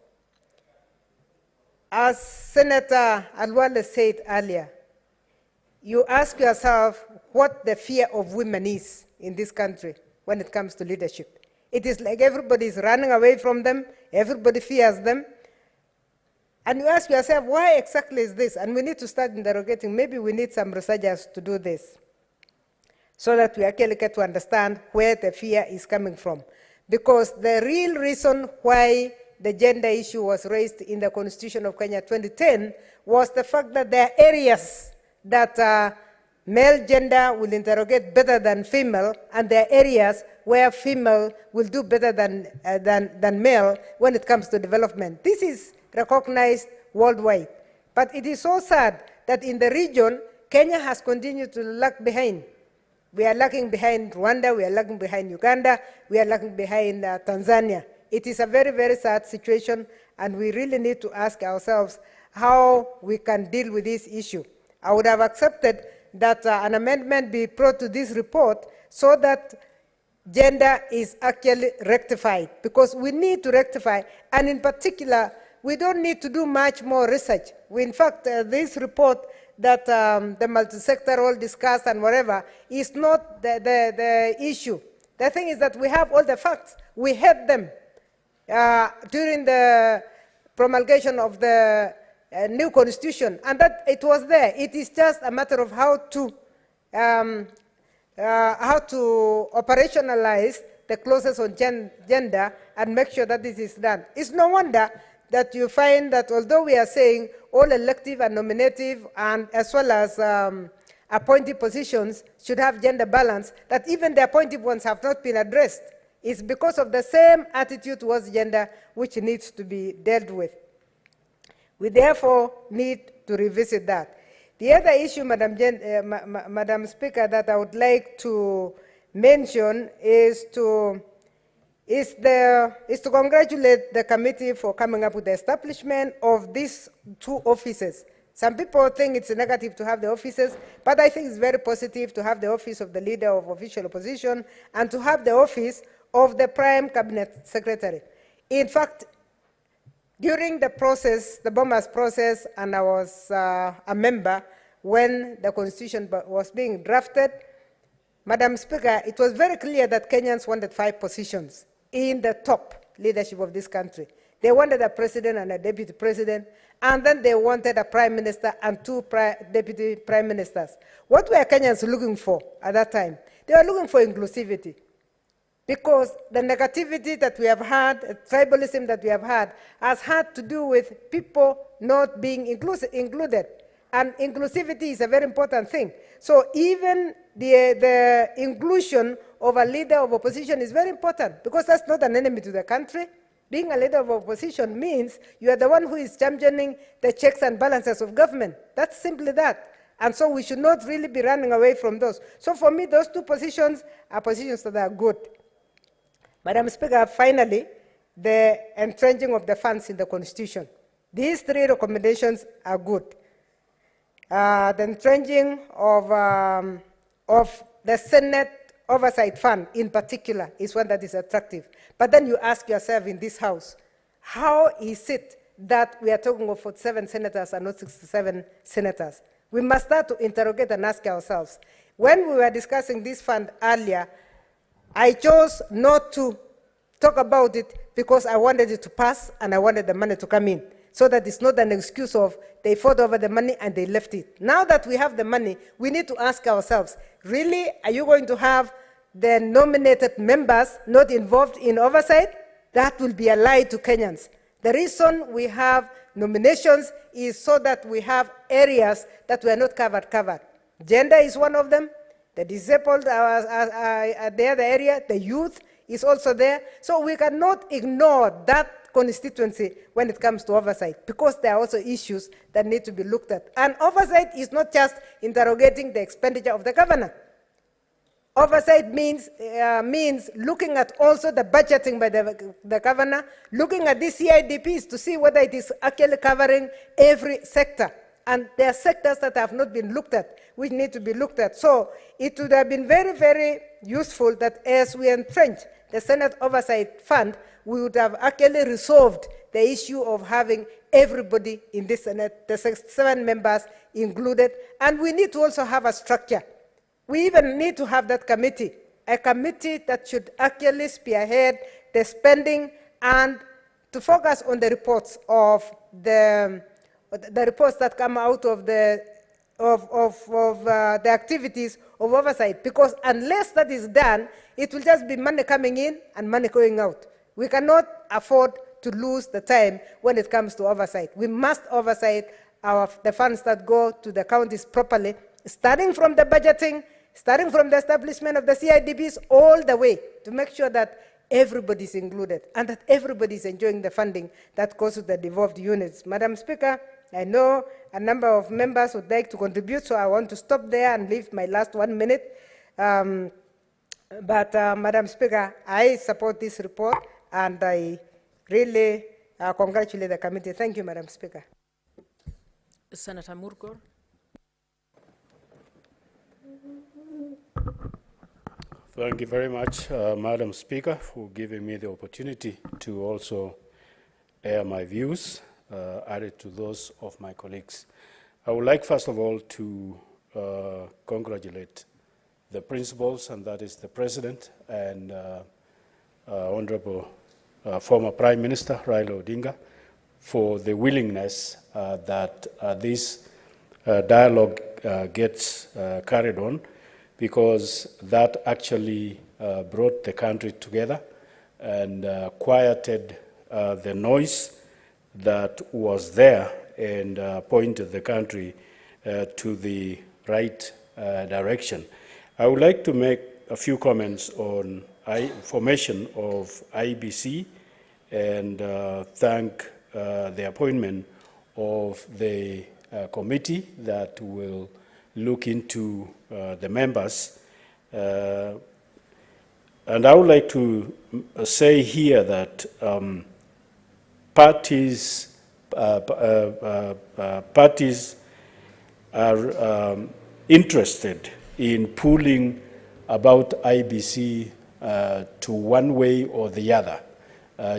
As Senator Alwale said earlier, you ask yourself what the fear of women is in this country when it comes to leadership. It is like everybody is running away from them, everybody fears them. And you ask yourself, why exactly is this? And we need to start interrogating. Maybe we need some researchers to do this so that we actually get to understand where the fear is coming from. Because the real reason why the gender issue was raised in the Constitution of Kenya 2010 was the fact that there are areas that male gender will interrogate better than female, and there are areas where female will do better than male when it comes to development. This is recognized worldwide. But it is so sad that in the region, Kenya has continued to lag behind. We are lagging behind Rwanda, we are lagging behind Uganda, we are lagging behind Tanzania. It is a very, very sad situation, and we really need to ask ourselves how we can deal with this issue. I would have accepted that an amendment be brought to this report so that gender is actually rectified, because we need to rectify, and in particular, we don't need to do much more research. In fact, this report that the multi-sectoral discussed and whatever is not the issue. The thing is that we have all the facts. We had them during the promulgation of the new constitution, and that it was there. It is just a matter of how to operationalize the clauses on gender and make sure that this is done. It's no wonder that you find that although we are saying all elective and nominative and as well as appointed positions should have gender balance, that even the appointed ones have not been addressed. It's because of the same attitude towards gender which needs to be dealt with. We therefore need to revisit that. The other issue, Madam Speaker, that I would like to mention is to congratulate the committee for coming up with the establishment of these two offices. Some people think it's negative to have the offices, but I think it's very positive to have the office of the Leader of Official Opposition and to have the office of the Prime Cabinet Secretary. In fact, during the process, the Bombers process, and I was a member when the Constitution was being drafted, Madam Speaker, it was very clear that Kenyans wanted 5 positions in the top leadership of this country. They wanted a president and a deputy president, and then they wanted a prime minister and 2 deputy prime ministers. What were Kenyans looking for at that time? They were looking for inclusivity, because the negativity that we have had, tribalism that we have had, has had to do with people not being included. And inclusivity is a very important thing. So even the inclusion of a leader of opposition is very important, because that's not an enemy to the country. Being a leader of opposition means you are the one who is championing the checks and balances of government. That's simply that. And so we should not really be running away from those. So for me, those 2 positions are positions that are good. Madam Speaker, finally, the entrenching of the funds in the Constitution. These 3 recommendations are good. The entrenching of the Senate Oversight Fund in particular is one that is attractive. But then you ask yourself in this House, how is it that we are talking of 47 senators and not 67 senators? We must start to interrogate and ask ourselves. When we were discussing this fund earlier, I chose not to talk about it because I wanted it to pass and I wanted the money to come in, so that it's not an excuse of they fought over the money and they left it. Now that we have the money, we need to ask ourselves, really, are you going to have the nominated members not involved in oversight? That will be a lie to Kenyans. The reason we have nominations is so that we have areas that were not covered. Gender is one of them. The disabled are the other area. The youth is also there. So we cannot ignore that constituency when it comes to oversight, because there are also issues that need to be looked at. And oversight is not just interrogating the expenditure of the governor. Oversight means looking at also the budgeting by the governor, looking at these CIDPs to see whether it is actually covering every sector. And there are sectors that have not been looked at, which need to be looked at. So it would have been very, very useful that as we entrench the Senate Oversight Fund, we would have actually resolved the issue of having everybody in this Senate, the 7 members included. And we need to also have a structure. We even need to have that committee, a committee that should actually spearhead the spending and to focus on the reports of the reports that come out of the activities of oversight. Because unless that is done, it will just be money coming in and money going out. We cannot afford to lose the time when it comes to oversight. We must oversight the funds that go to the counties properly, starting from the budgeting, starting from the establishment of the CIDPs, all the way to make sure that everybody is included and that everybody is enjoying the funding that goes to the devolved units. Madam Speaker, I know a number of members would like to contribute, so I want to stop there and leave my last 1 minute. Madam Speaker, I support this report and I really congratulate the committee. Thank you, Madam Speaker. Senator Murgor. Thank you very much, Madam Speaker, for giving me the opportunity to also air my views, added to those of my colleagues. I would like, first of all, to congratulate the principals, and that is the President and Honorable former Prime Minister Raila Odinga, for the willingness that this dialogue gets carried on, because that actually brought the country together and quieted the noise that was there and pointed the country to the right direction. I would like to make a few comments on formation of IBC and thank the appointment of the committee that will look into the members. And I would like to say here that parties are interested in pulling about IBC to one way or the other.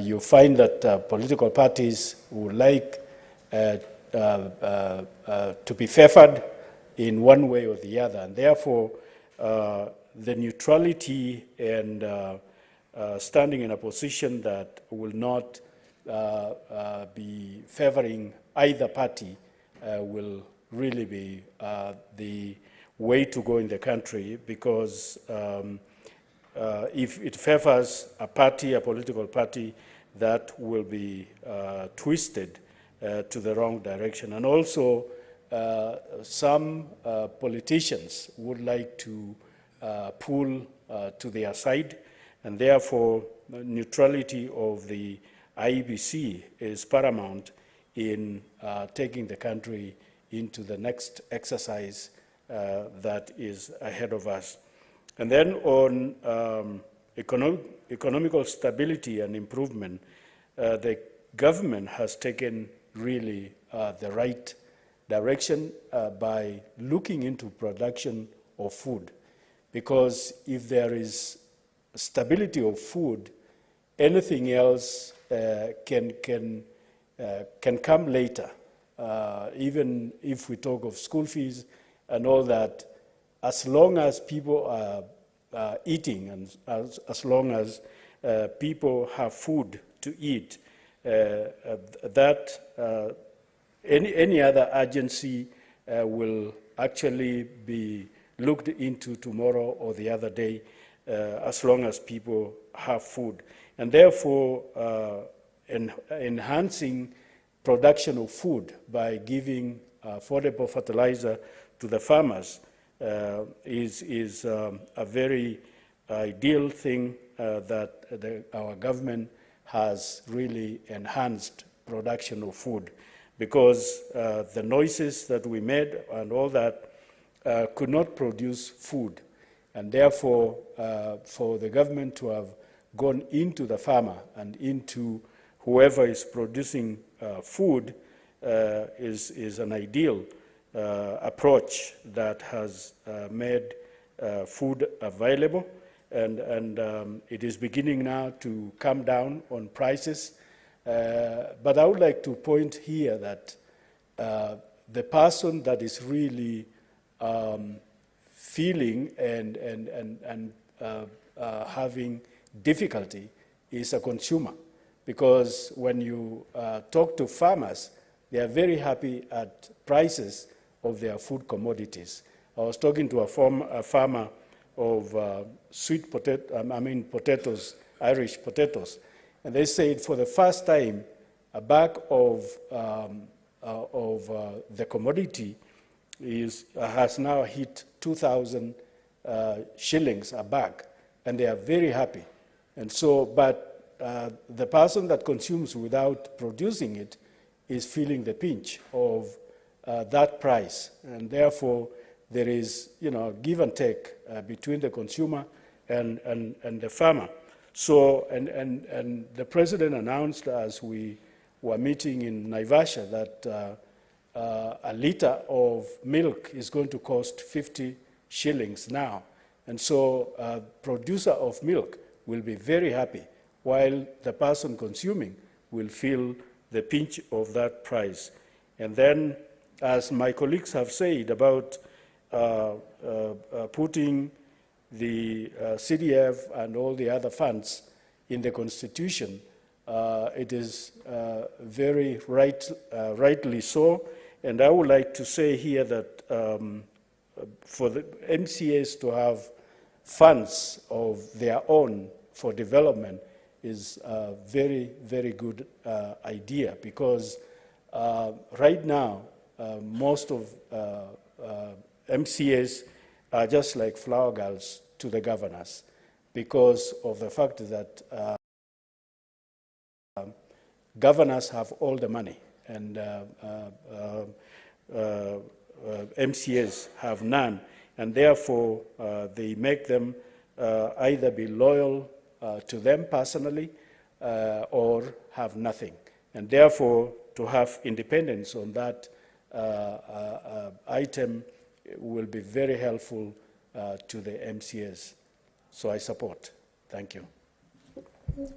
You find that political parties would like to be favored in one way or the other, and therefore the neutrality and standing in a position that will not be favoring either party will really be the way to go in the country, because if it favors a party, a political party, that will be twisted to the wrong direction. And also, some politicians would like to pull to their side, and therefore neutrality of the IEBC is paramount in taking the country into the next exercise that is ahead of us. And then on economical stability and improvement, the government has taken really the right direction by looking into production of food, because if there is stability of food, anything else can come later. Even if we talk of school fees and all that, as long as people are eating and as long as people have food to eat, that any other agency will actually be looked into tomorrow or the other day, as long as people have food. And therefore, enhancing production of food by giving affordable fertilizer to the farmers is a very ideal thing that our government has really enhanced production of food, because the noises that we made and all that could not produce food. And therefore, for the government to have gone into the farmer and into whoever is producing food is an ideal approach that has made food available, and it is beginning now to come down on prices. But I would like to point here that the person that is really feeling and having difficulty is a consumer, because when you talk to farmers, they are very happy at prices of their food commodities. I was talking to a farmer of sweet potato, potatoes, Irish potatoes, and they said for the first time, a bag of the commodity has now hit 2,000 shillings a bag, and they are very happy. And so, but the person that consumes without producing it is feeling the pinch of that price, and therefore there is, give and take between the consumer and the farmer. So, and the president announced as we were meeting in Naivasha that a liter of milk is going to cost 50 shillings now. And so a producer of milk will be very happy, while the person consuming will feel the pinch of that price. And then, as my colleagues have said about putting the CDF and all the other funds in the Constitution, it is very rightly so. And I would like to say here that for the MCAs to have funds of their own for development is a very, very good idea, because right now most of MCAs are just like flower girls to the governors, because of the fact that governors have all the money and MCAs have none, and therefore they make them either be loyal to them personally or have nothing. And therefore, to have independence on that item will be very helpful to the MCAs. So I support. Thank you.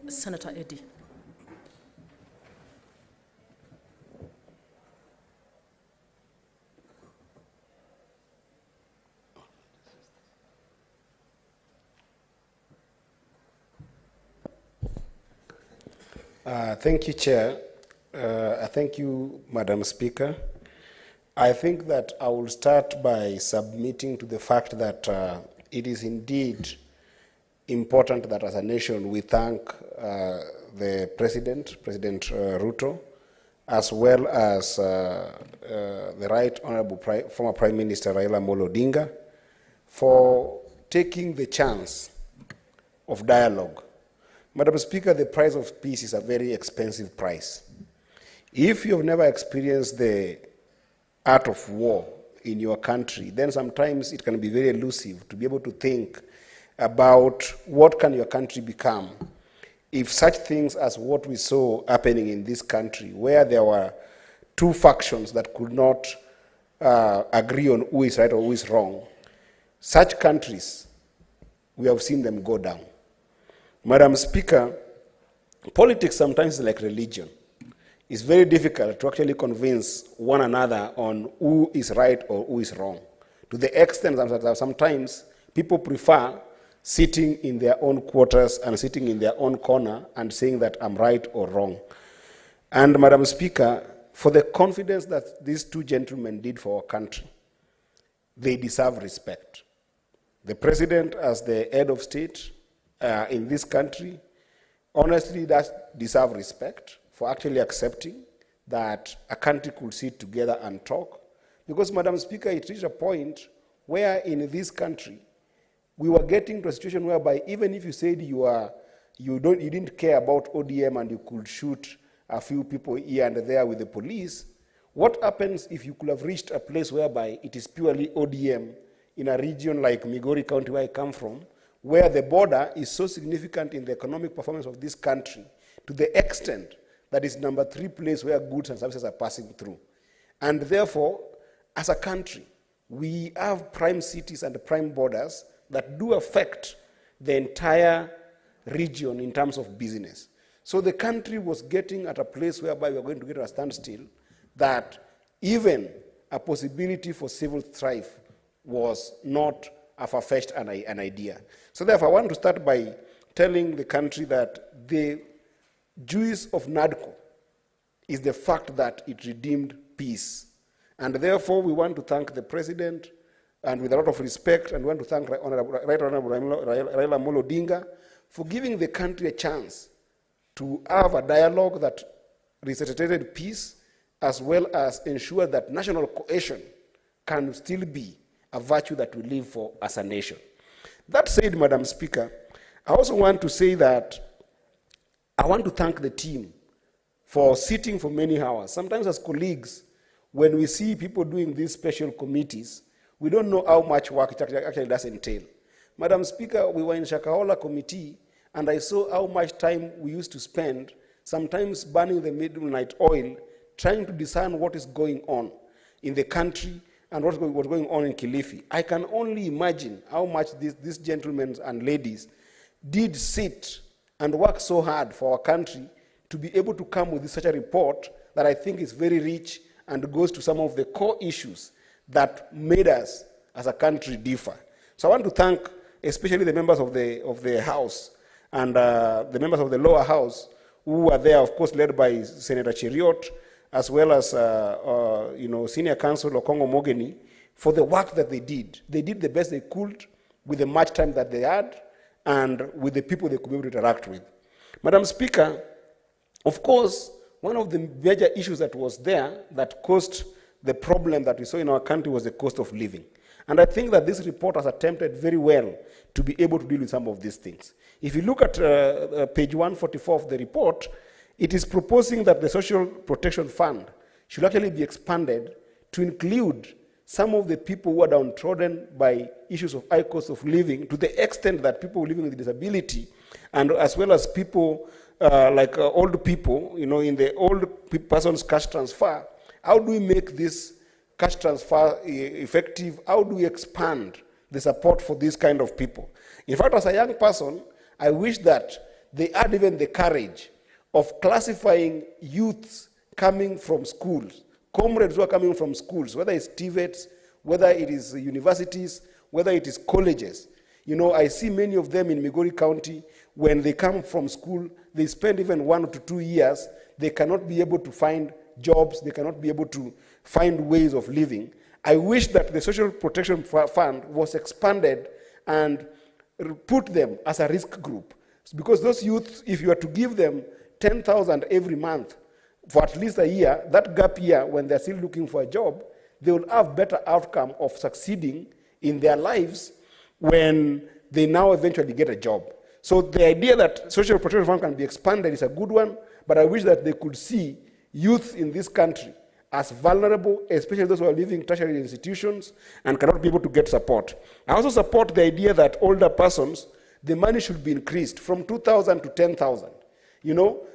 Senator Eddy. Thank you, Chair. Thank you, Madam Speaker. I think that I will start by submitting to the fact that it is indeed important that as a nation we thank the President Ruto, as well as the Right Honorable former Prime Minister Raila Amolo Odinga, for taking the chance of dialogue. Madam Speaker, the price of peace is a very expensive price. If you have never experienced the art of war in your country, then sometimes it can be very elusive to be able to think about what can your country become if such things as what we saw happening in this country, where there were two factions that could not agree on who is right or who is wrong, such countries, we have seen them go down. Madam Speaker, politics sometimes is like religion. It's very difficult to actually convince one another on who is right or who is wrong, to the extent that sometimes people prefer sitting in their own quarters and sitting in their own corner and saying that I'm right or wrong. And Madam Speaker, for the confidence that these two gentlemen did for our country, they deserve respect. The President, as the head of state in this country, honestly does deserve respect for actually accepting that a country could sit together and talk. Because, Madam Speaker, it reached a point where in this country, we were getting to a situation whereby even if you said you are you didn't care about ODM and you could shoot a few people here and there with the police, what happens if you could have reached a place whereby it is purely ODM in a region like Migori County, where I come from, where the border is so significant in the economic performance of this country to the extent that it's number 3 place where goods and services are passing through. And therefore, as a country, we have prime cities and prime borders that do affect the entire region in terms of business. So the country was getting at a place whereby we were going to get a standstill, that even a possibility for civil strife was not a far-fetched an idea. So therefore, I want to start by telling the country that the juice of NADCO is the fact that it redeemed peace. And therefore, we want to thank the President, and with a lot of respect, and we want to thank Right Honorable Raila Amolo Odinga for giving the country a chance to have a dialogue that resuscitated peace, as well as ensure that national cohesion can still be a virtue that we live for as a nation. That said, Madam Speaker, I also want to say that I want to thank the team for sitting for many hours. Sometimes as colleagues, when we see people doing these special committees, we don't know how much work it actually does entail. Madam Speaker, we were in Shakahola committee, and I saw how much time we used to spend, sometimes burning the midnight oil, trying to discern what is going on in the country and what's going on in Kilifi. I can only imagine how much these gentlemen and ladies did sit and work so hard for our country to be able to come with such a report that I think is very rich and goes to some of the core issues that made us as a country differ. So I want to thank especially the members of the House and the members of the lower house who were there, of course, led by Senator Cheriot, as well as Senior Counsel Okongo Mogeni, for the work that they did. They did the best they could with the much time that they had and with the people they could be able to interact with. Madam Speaker, of course, one of the major issues that was there that caused the problem that we saw in our country was the cost of living. And I think that this report has attempted very well to be able to deal with some of these things. If you look at page 144 of the report, it is proposing that the Social Protection Fund should actually be expanded to include some of the people who are downtrodden by issues of high cost of living, to the extent that people living with disability, and as well as people like old people, in the old person's cash transfer. How do we make this cash transfer effective? How do we expand the support for these kind of people? In fact, as a young person, I wish that they had even the courage of classifying youths coming from schools, comrades who are coming from schools, whether it's TVETs, whether it is universities, whether it is colleges. I see many of them in Migori County. When they come from school, they spend even 1 to 2 years. They cannot be able to find jobs. They cannot be able to find ways of living. I wish that the Social Protection Fund was expanded and put them as a risk group. Because those youths, if you are to give them 10,000 every month for at least a year, that gap year when they're still looking for a job, they will have better outcome of succeeding in their lives when they now eventually get a job. So the idea that Social Protection Fund can be expanded is a good one, but I wish that they could see youth in this country as vulnerable, especially those who are living in tertiary institutions and cannot be able to get support. I also support the idea that older persons, the money should be increased from 2,000 to 10,000.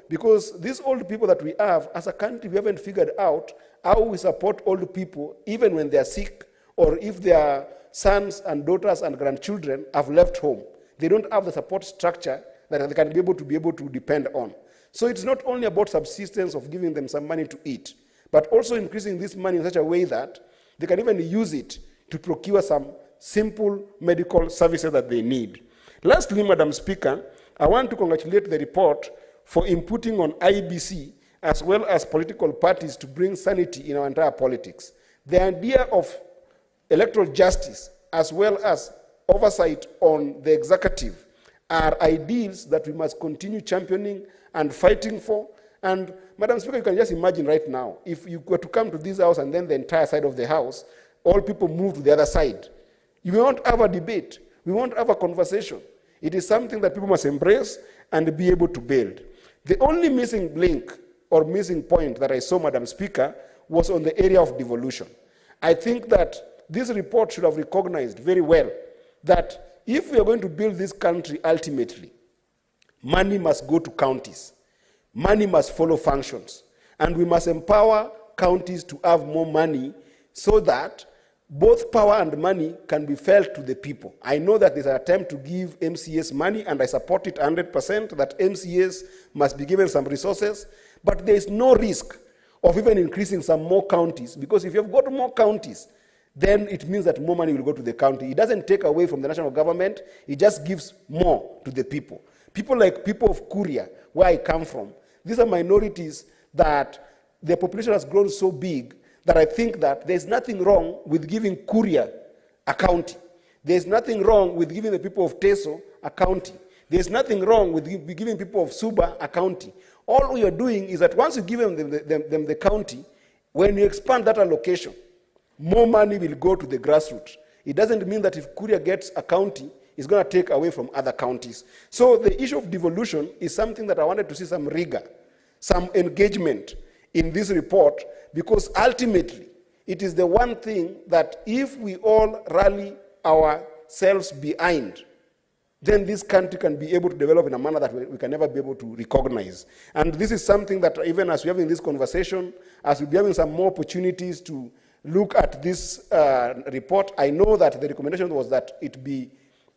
Because these old people that we have, as a country, we haven't figured out how we support old people, even when they are sick, or if their sons and daughters and grandchildren have left home. They don't have the support structure that they can be able to depend on. So it's not only about subsistence of giving them some money to eat, but also increasing this money in such a way that they can even use it to procure some simple medical services that they need. Lastly, Madam Speaker, I want to congratulate the report for inputting on IBC as well as political parties to bring sanity in our entire politics. The idea of electoral justice as well as oversight on the executive are ideals that we must continue championing and fighting for. And Madam Speaker, you can just imagine right now, if you were to come to this house and then the entire side of the house, all people move to the other side. You won't have a debate. We won't have a conversation. It is something that people must embrace, and be able to build. The only missing link or missing point that I saw, Madam Speaker, was on the area of devolution. I think that this report should have recognized very well that if we are going to build this country ultimately, money must go to counties. Money must follow functions. And we must empower counties to have more money so that both power and money can be felt to the people. I know that there's an attempt to give MCAs money, and I support it 100%, that MCAs must be given some resources, but there is no risk of even increasing some more counties, because if you've got more counties, then it means that more money will go to the county. It doesn't take away from the national government, it just gives more to the people. People like people of Kuria, where I come from, these are minorities that their population has grown so big that I think that there's nothing wrong with giving Kuria a county. There's nothing wrong with giving the people of Teso a county. There's nothing wrong with giving people of Suba a county. All you're doing is that once you give them the county, when you expand that allocation, more money will go to the grassroots. It doesn't mean that if Kuria gets a county, it's going to take away from other counties. So the issue of devolution is something that I wanted to see some rigor, some engagement in this report, because ultimately it is the one thing that if we all rally ourselves behind, then this country can be able to develop in a manner that we can never be able to recognize. And this is something that even as we're having this conversation, as we'll be having some more opportunities to look at this report, I know that the recommendation was that it be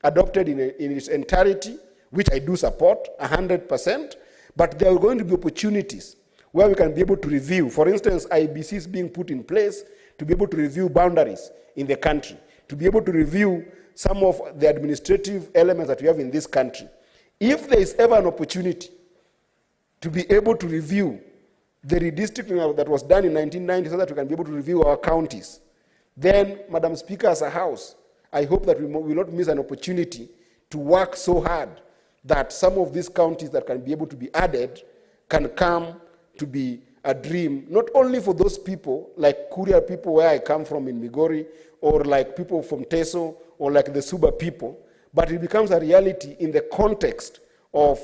adopted in its entirety, which I do support 100%, but there are going to be opportunities where we can be able to review. For instance, IBC is being put in place to be able to review boundaries in the country, to be able to review some of the administrative elements that we have in this country. If there is ever an opportunity to be able to review the redistricting that was done in 1990 so that we can be able to review our counties, then, Madam Speaker, as a House, I hope that we will not miss an opportunity to work so hard that some of these counties that can be able to be added can come to be a dream, not only for those people, like Kuria people where I come from in Migori, or like people from Teso, or like the Suba people, but it becomes a reality in the context of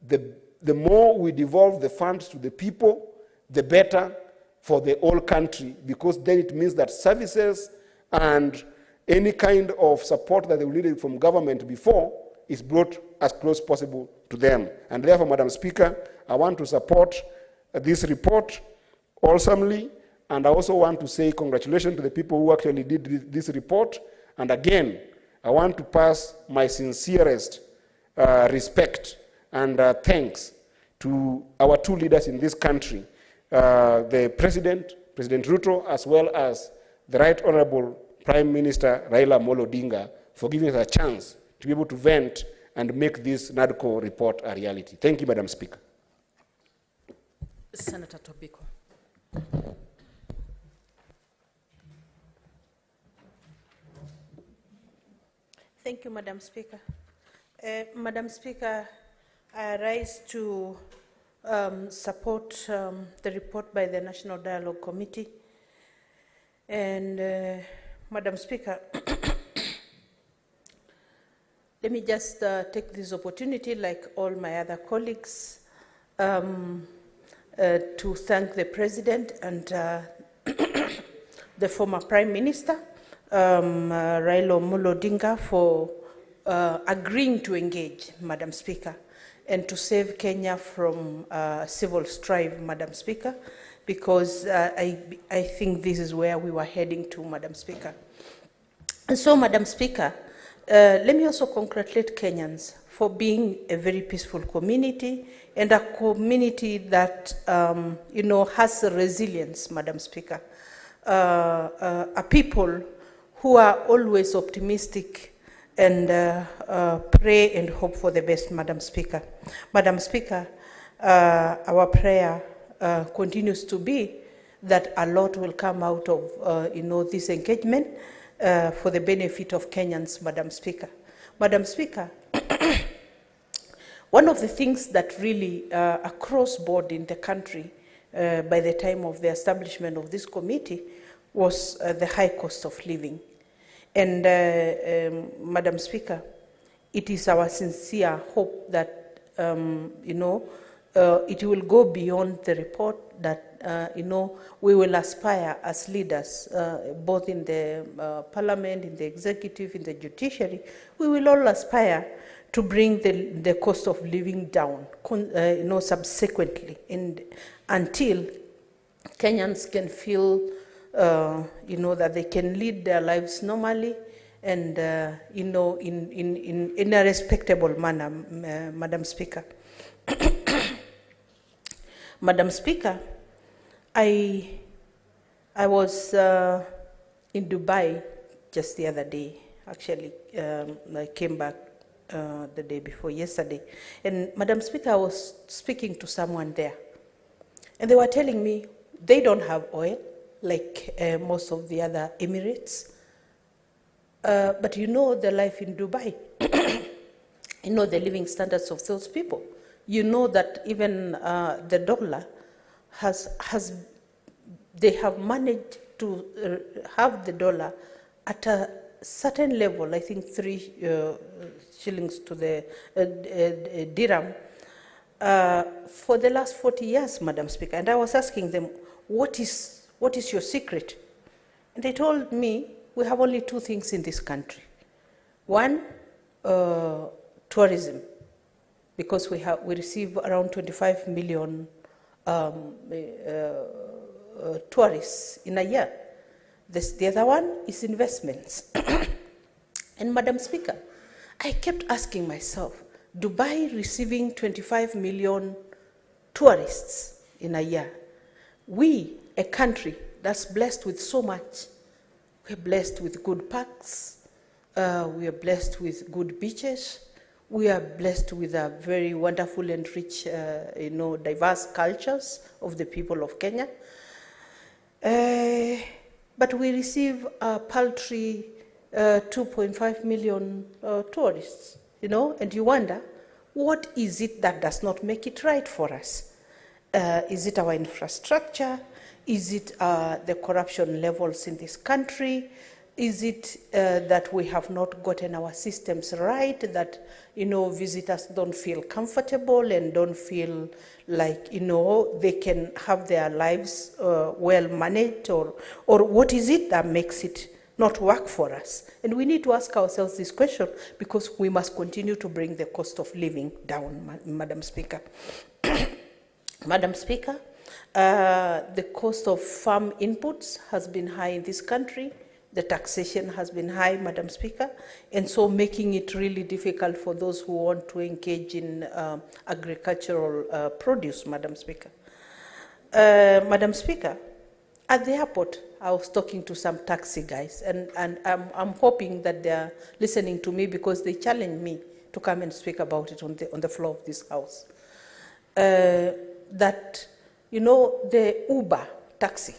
the more we devolve the funds to the people, the better for the whole country, because then it means that services and any kind of support that they will need from government before is brought as close as possible to them. And therefore, Madam Speaker, I want to support this report awesomely, and I also want to say congratulations to the people who actually did this report. And again, I want to pass my sincerest respect and thanks to our two leaders in this country, the President Ruto, as well as the Right Honorable Prime Minister Raila Amolo Odinga, for giving us a chance to be able to vent and make this NADCO report a reality. Thank you, Madam Speaker. Senator Tobiko. Thank you, Madam Speaker. Madam Speaker, I rise to support the report by the National Dialogue Committee. And Madam Speaker, let me just take this opportunity, like all my other colleagues, to thank the President and the former Prime Minister, Raila Amolo Odinga, for agreeing to engage, Madam Speaker, and to save Kenya from civil strife, Madam Speaker, because I think this is where we were heading to, Madam Speaker. And so, Madam Speaker, let me also congratulate Kenyans for being a very peaceful community and a community that, has resilience, Madam Speaker. A people who are always optimistic and pray and hope for the best, Madam Speaker. Madam Speaker, our prayer continues to be that a lot will come out of, this engagement for the benefit of Kenyans, Madam Speaker. Madam Speaker, one of the things that really across board in the country by the time of the establishment of this committee was the high cost of living. And Madam Speaker, it is our sincere hope that it will go beyond the report that, we will aspire as leaders, both in the parliament, in the executive, in the judiciary, we will all aspire to bring the cost of living down, subsequently, until Kenyans can feel, that they can lead their lives normally and, in a respectable manner, Madam Speaker. Madam Speaker, I was in Dubai just the other day. Actually, I came back the day before yesterday. And Madam Speaker, I was speaking to someone there. And they were telling me they don't have oil like most of the other Emirates. But the life in Dubai. The living standards of those people. You know that even the dollar they have managed to have the dollar at a certain level, I think 3 shillings to the dirham, for the last 40 years, Madam Speaker. And I was asking them, what is your secret? And they told me, we have only 2 things in this country. One, tourism, because we receive around 25 million tourists in a year. The other one is investments. And Madam Speaker, I kept asking myself, Dubai receiving 25 million tourists in a year. We, a country that's blessed with so much, we're blessed with good parks, we are blessed with good beaches, we are blessed with a very wonderful and rich, diverse cultures of the people of Kenya. But we receive a paltry 2.5 million tourists, and you wonder, what is it that does not make it right for us? Is it our infrastructure? Is it the corruption levels in this country? Is it that we have not gotten our systems right, that, visitors don't feel comfortable and don't feel like, they can have their lives well managed, or what is it that makes it not work for us? And we need to ask ourselves this question, because we must continue to bring the cost of living down, Madam Speaker. Madam Speaker, the cost of farm inputs has been high in this country. The taxation has been high, Madam Speaker, and so making it really difficult for those who want to engage in agricultural produce, Madam Speaker. Madam Speaker, at the airport, I was talking to some taxi guys, and I'm hoping that they're listening to me, because they challenged me to come and speak about it on the floor of this house. That, the Uber taxi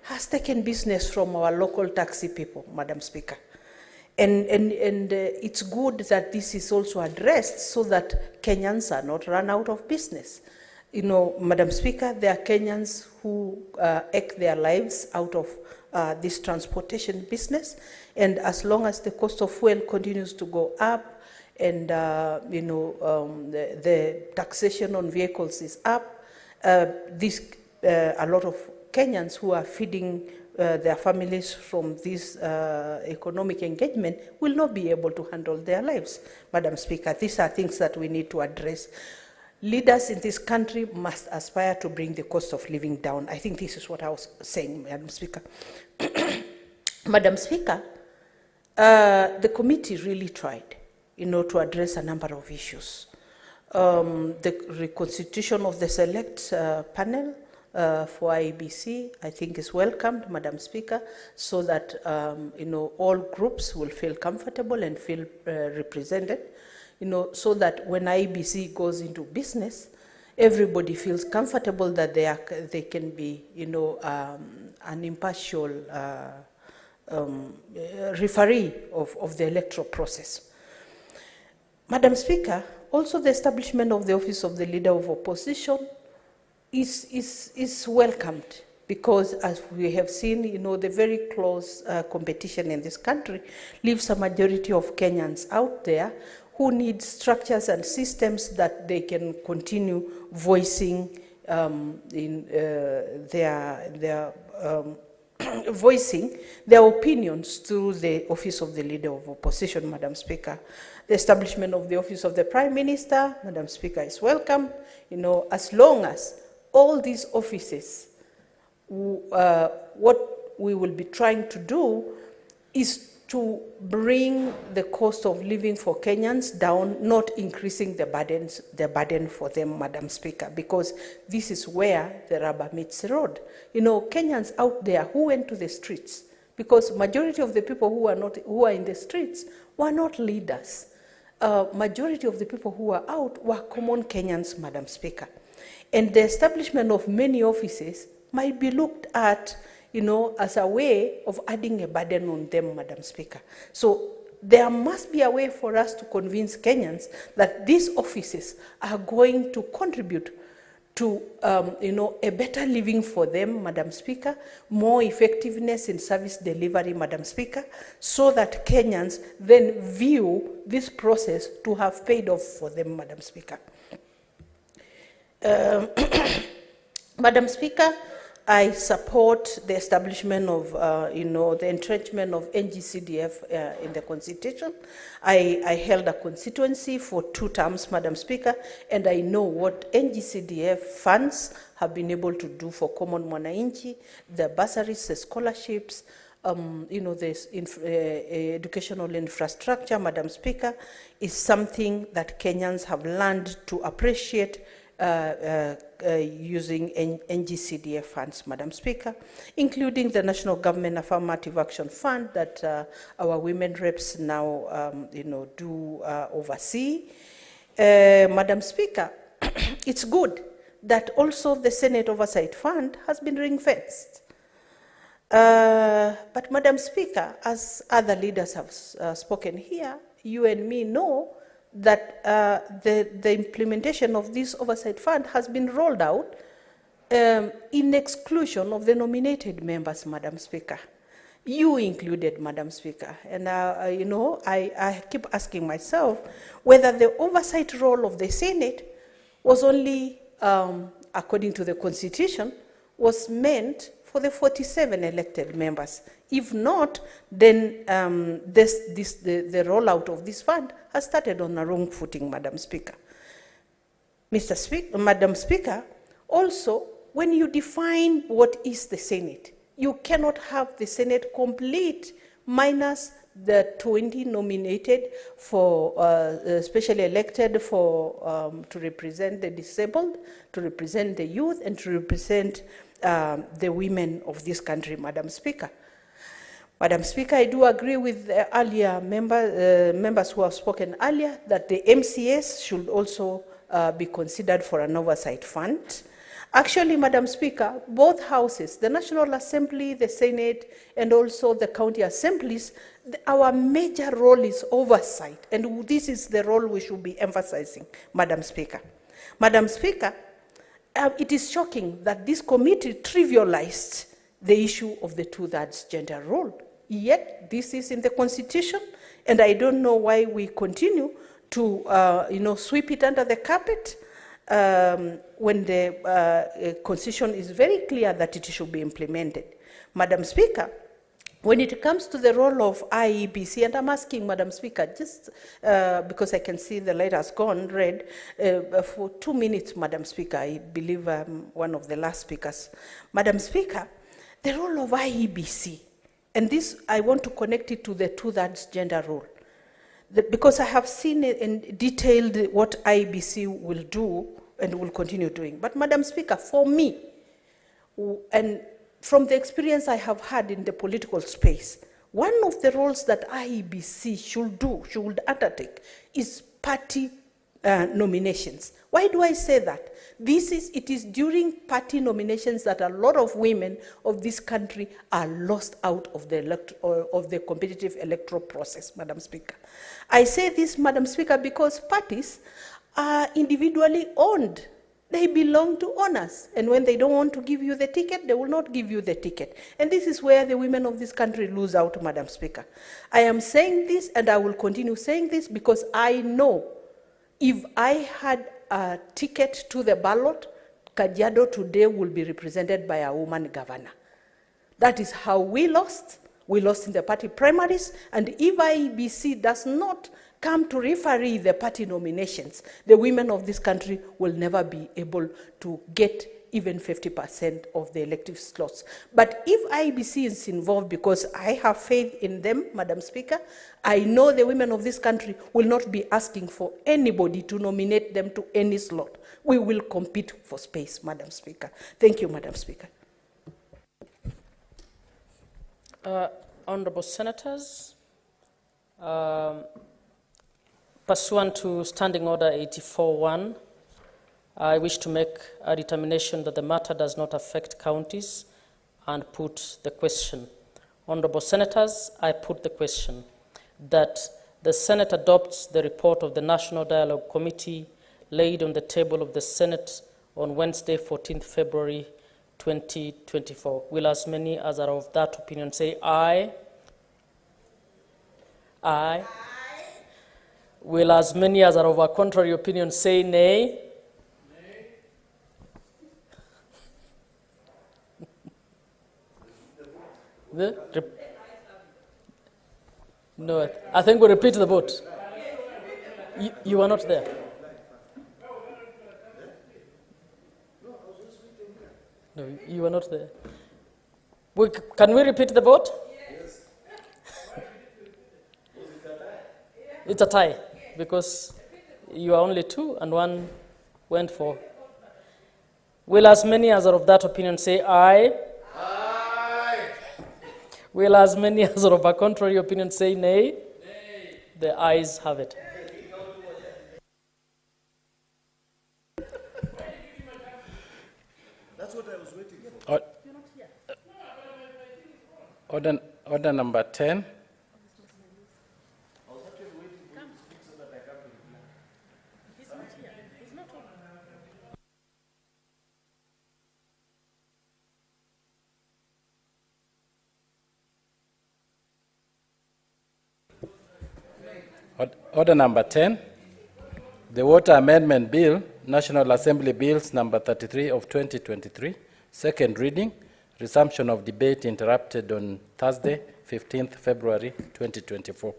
has taken business from our local taxi people, Madam Speaker. And it's good that this is also addressed so that Kenyans are not run out of business. Madam Speaker, there are Kenyans who eke their lives out of this transportation business, and as long as the cost of fuel continues to go up and the taxation on vehicles is up, a lot of Kenyans who are feeding their families from this economic engagement will not be able to handle their lives, Madam Speaker. These are things that we need to address. Leaders in this country must aspire to bring the cost of living down. I think this is what I was saying, Madam Speaker. Madam Speaker, the committee really tried, to address a number of issues. The reconstitution of the select panel for IEBC, I think, is welcomed, Madam Speaker, so that all groups will feel comfortable and feel represented, so that when IEBC goes into business, everybody feels comfortable that they can be, an impartial referee of the electoral process. Madam Speaker, also the establishment of the Office of the Leader of Opposition is welcomed, because as we have seen, the very close competition in this country leaves a majority of Kenyans out there who need structures and systems that they can continue voicing voicing their opinions through the Office of the Leader of Opposition, Madam Speaker. The establishment of the Office of the Prime Minister, Madam Speaker, is welcome, as long as all these offices, what we will be trying to do is to bring the cost of living for Kenyans down, not increasing the burden for them, Madam Speaker, because this is where the rubber meets the road. Kenyans out there who went to the streets, because majority of the people who are in the streets were not leaders. Majority of the people who were out were common Kenyans, Madam Speaker. And the establishment of many offices might be looked at as a way of adding a burden on them, Madam Speaker. So there must be a way for us to convince Kenyans that these offices are going to contribute to, a better living for them, Madam Speaker, more effectiveness in service delivery, Madam Speaker, so that Kenyans then view this process to have paid off for them, Madam Speaker. Madam Speaker, I support the establishment of, the entrenchment of NGCDF in the Constitution. I held a constituency for 2 terms, Madam Speaker, and I know what NGCDF funds have been able to do for common mwananchi, the bursaries, the scholarships, this educational infrastructure, Madam Speaker, is something that Kenyans have learned to appreciate using NGCDF funds, Madam Speaker, including the National Government Affirmative Action Fund that our women reps now, do oversee. Madam Speaker, it's good that also the Senate Oversight Fund has been ring-fenced. But Madam Speaker, as other leaders have spoken here, you and me know that the implementation of this oversight fund has been rolled out in exclusion of the nominated members, Madam Speaker. You included, Madam Speaker. And, I keep asking myself whether the oversight role of the Senate was only, according to the Constitution, was meant for the 47 elected members. If not, then the rollout of this fund has started on a wrong footing, Madam Speaker. Madam Speaker, also, when you define what is the Senate, you cannot have the Senate complete minus the 20 nominated for, specially elected for, to represent the disabled, to represent the youth, and to represent the women of this country, Madam Speaker. Madam Speaker, I do agree with the earlier members who have spoken earlier that the MCS should also be considered for an oversight fund. Actually, Madam Speaker, both houses, the National Assembly, the Senate, and also the county assemblies, our major role is oversight, and this is the role we should be emphasizing, Madam Speaker. Madam Speaker, it is shocking that this committee trivialized the issue of the 2/3 gender role. Yet, this is in the Constitution, and I don't know why we continue to, sweep it under the carpet when the Constitution is very clear that it should be implemented. Madam Speaker, when it comes to the role of IEBC, and I'm asking, Madam Speaker, just because I can see the light has gone red, for 2 minutes, Madam Speaker, I believe I'm one of the last speakers. Madam Speaker, the role of IEBC, and this, I want to connect it to the 2/3 gender role, because I have seen it and detailed what IEBC will do and will continue doing. But Madam Speaker, for me, and from the experience I have had in the political space, one of the roles that IEBC should undertake is party nominations. Why do I say that? It is during party nominations that a lot of women of this country are lost out of the competitive electoral process, Madam Speaker. I say this, Madam Speaker, because parties are individually owned. They belong to owners. And when they don't want to give you the ticket, they will not give you the ticket. And this is where the women of this country lose out, Madam Speaker. I am saying this, and I will continue saying this, because I know if I had a ticket to the ballot, Kajiado today will be represented by a woman governor. That is how we lost. We lost in the party primaries, and if IEBC does not come to referee the party nominations, the women of this country will never be able to get even 50% of the elective slots. But if IEBC is involved, because I have faith in them, Madam Speaker, I know the women of this country will not be asking for anybody to nominate them to any slot. We will compete for space, Madam Speaker. Thank you, Madam Speaker. Honorable Senators, pursuant to Standing Order 84-1, I wish to make a determination that the matter does not affect counties and put the question. Honorable Senators, I put the question that the Senate adopts the report of the National Dialogue Committee laid on the table of the Senate on Wednesday, 14th February 2024. Will as many as are of that opinion say aye? Aye. Aye. Will as many as are of a contrary opinion say nay? Nay. No, I think we'll repeat the vote. You were not there. No, you were not there. Can we repeat the vote? Yes. It's a tie, because you are only two and one went for. Will as many as are of that opinion say aye? Aye. Will as many as are of a contrary opinion say nay? Nay. The ayes have it. That's what I was waiting for. Order number 10. Order number 10. The Water Amendment Bill, National Assembly Bills number 33 of 2023, second reading, resumption of debate interrupted on Thursday, 15th February 2024.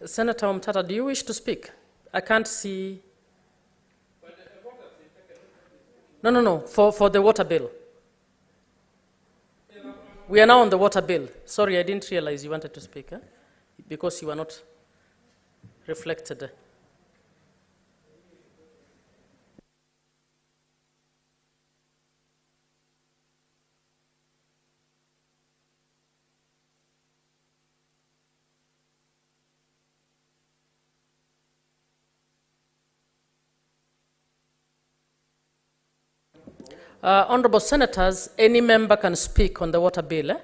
Senator Omtata, do you wish to speak? I can't see. No, for the water bill. We are now on the water bill. Sorry, I didn't realize you wanted to speak, because you were not reflected. Honorable Senators, any member can speak on the water bill.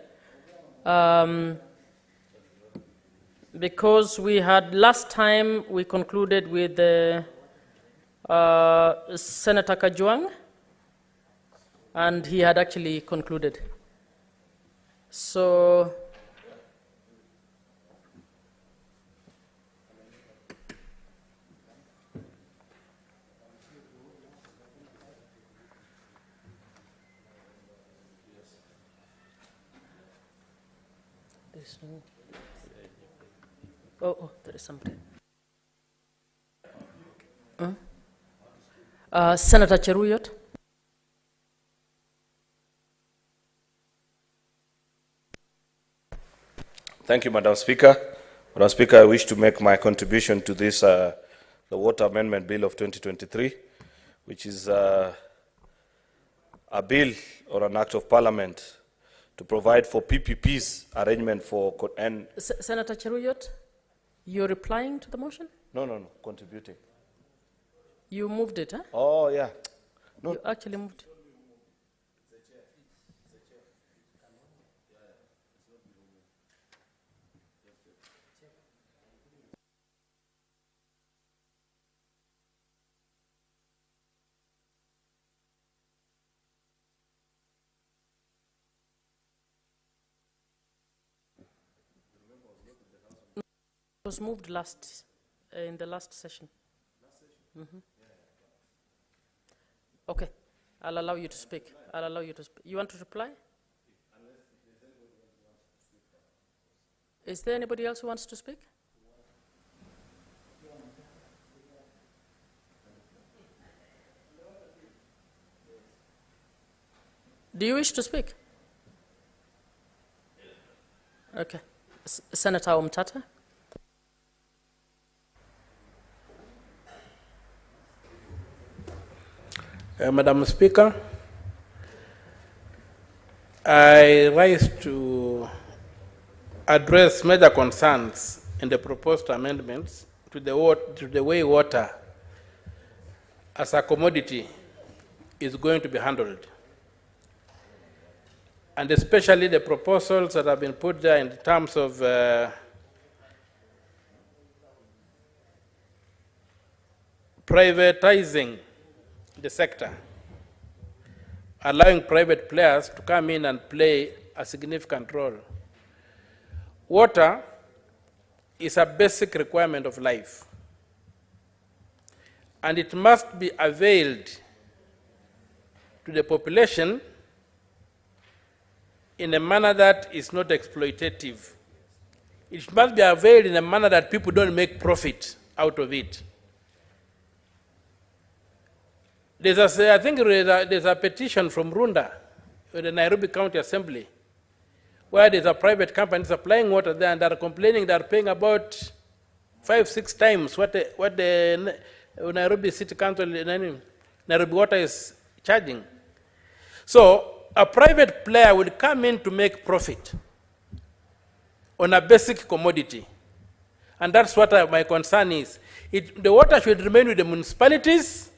Because we had last time we concluded with Senator Kajwang, and he had actually concluded. So there's no. Oh, there is something. Senator Cheruyot. Thank you, Madam Speaker. Madam Speaker, I wish to make my contribution to this, the Water Amendment Bill of 2023, which is a bill or an act of Parliament to provide for PPPs arrangement for... Senator Cheruyot, you're replying to the motion? No, contributing. You moved it, huh? Oh, yeah. No. You actually moved it. It was moved in the last session. Mm-hmm. Okay, I'll allow you to speak. I'll allow you to speak. You want to reply? Is there anybody else who wants to speak? Do you wish to speak? Okay. Senator Omtata. Madam Speaker, I rise to address major concerns in the proposed amendments to the way water as a commodity is going to be handled, and especially the proposals that have been put there in terms of privatizing the sector, allowing private players to come in and play a significant role. Water is a basic requirement of life, and it must be availed to the population in a manner that is not exploitative. It must be availed in a manner that people don't make profit out of it. I think there's a petition from Runda, the Nairobi County Assembly, where there's a private company supplying water there, and they're complaining they're paying about 5-6 times what the Nairobi City Council, Nairobi Water is charging. So a private player will come in to make profit on a basic commodity. And that's what my concern is. The water should remain with the municipalities,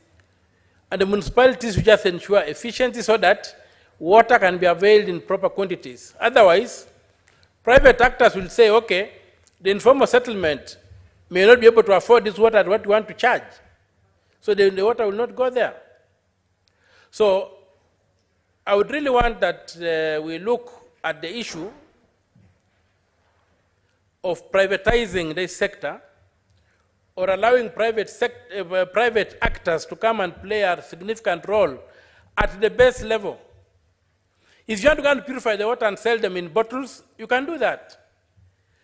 and the municipalities will just ensure efficiency so that water can be availed in proper quantities. Otherwise, private actors will say, okay, the informal settlement may not be able to afford this water at what we want to charge. So the water will not go there. So I would really want that we look at the issue of privatizing this sector, or allowing private actors to come and play a significant role at the base level. If you want to go and purify the water and sell them in bottles, you can do that.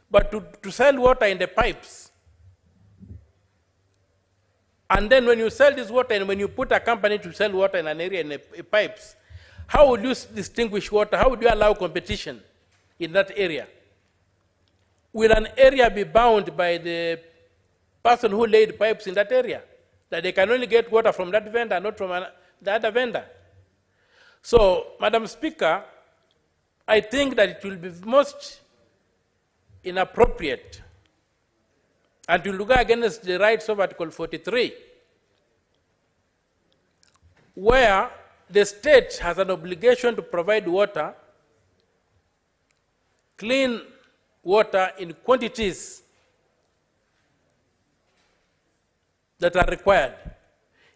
But to sell water in the pipes, and then when you sell this water and when you put a company to sell water in an area in pipes, how would you distinguish water? How would you allow competition in that area? Will an area be bound by the person who laid pipes in that area, that they can only get water from that vendor, not from the other vendor? So, Madam Speaker, I think that it will be most inappropriate and will go against the rights of Article 43, where the state has an obligation to provide water, clean water in quantities that are required.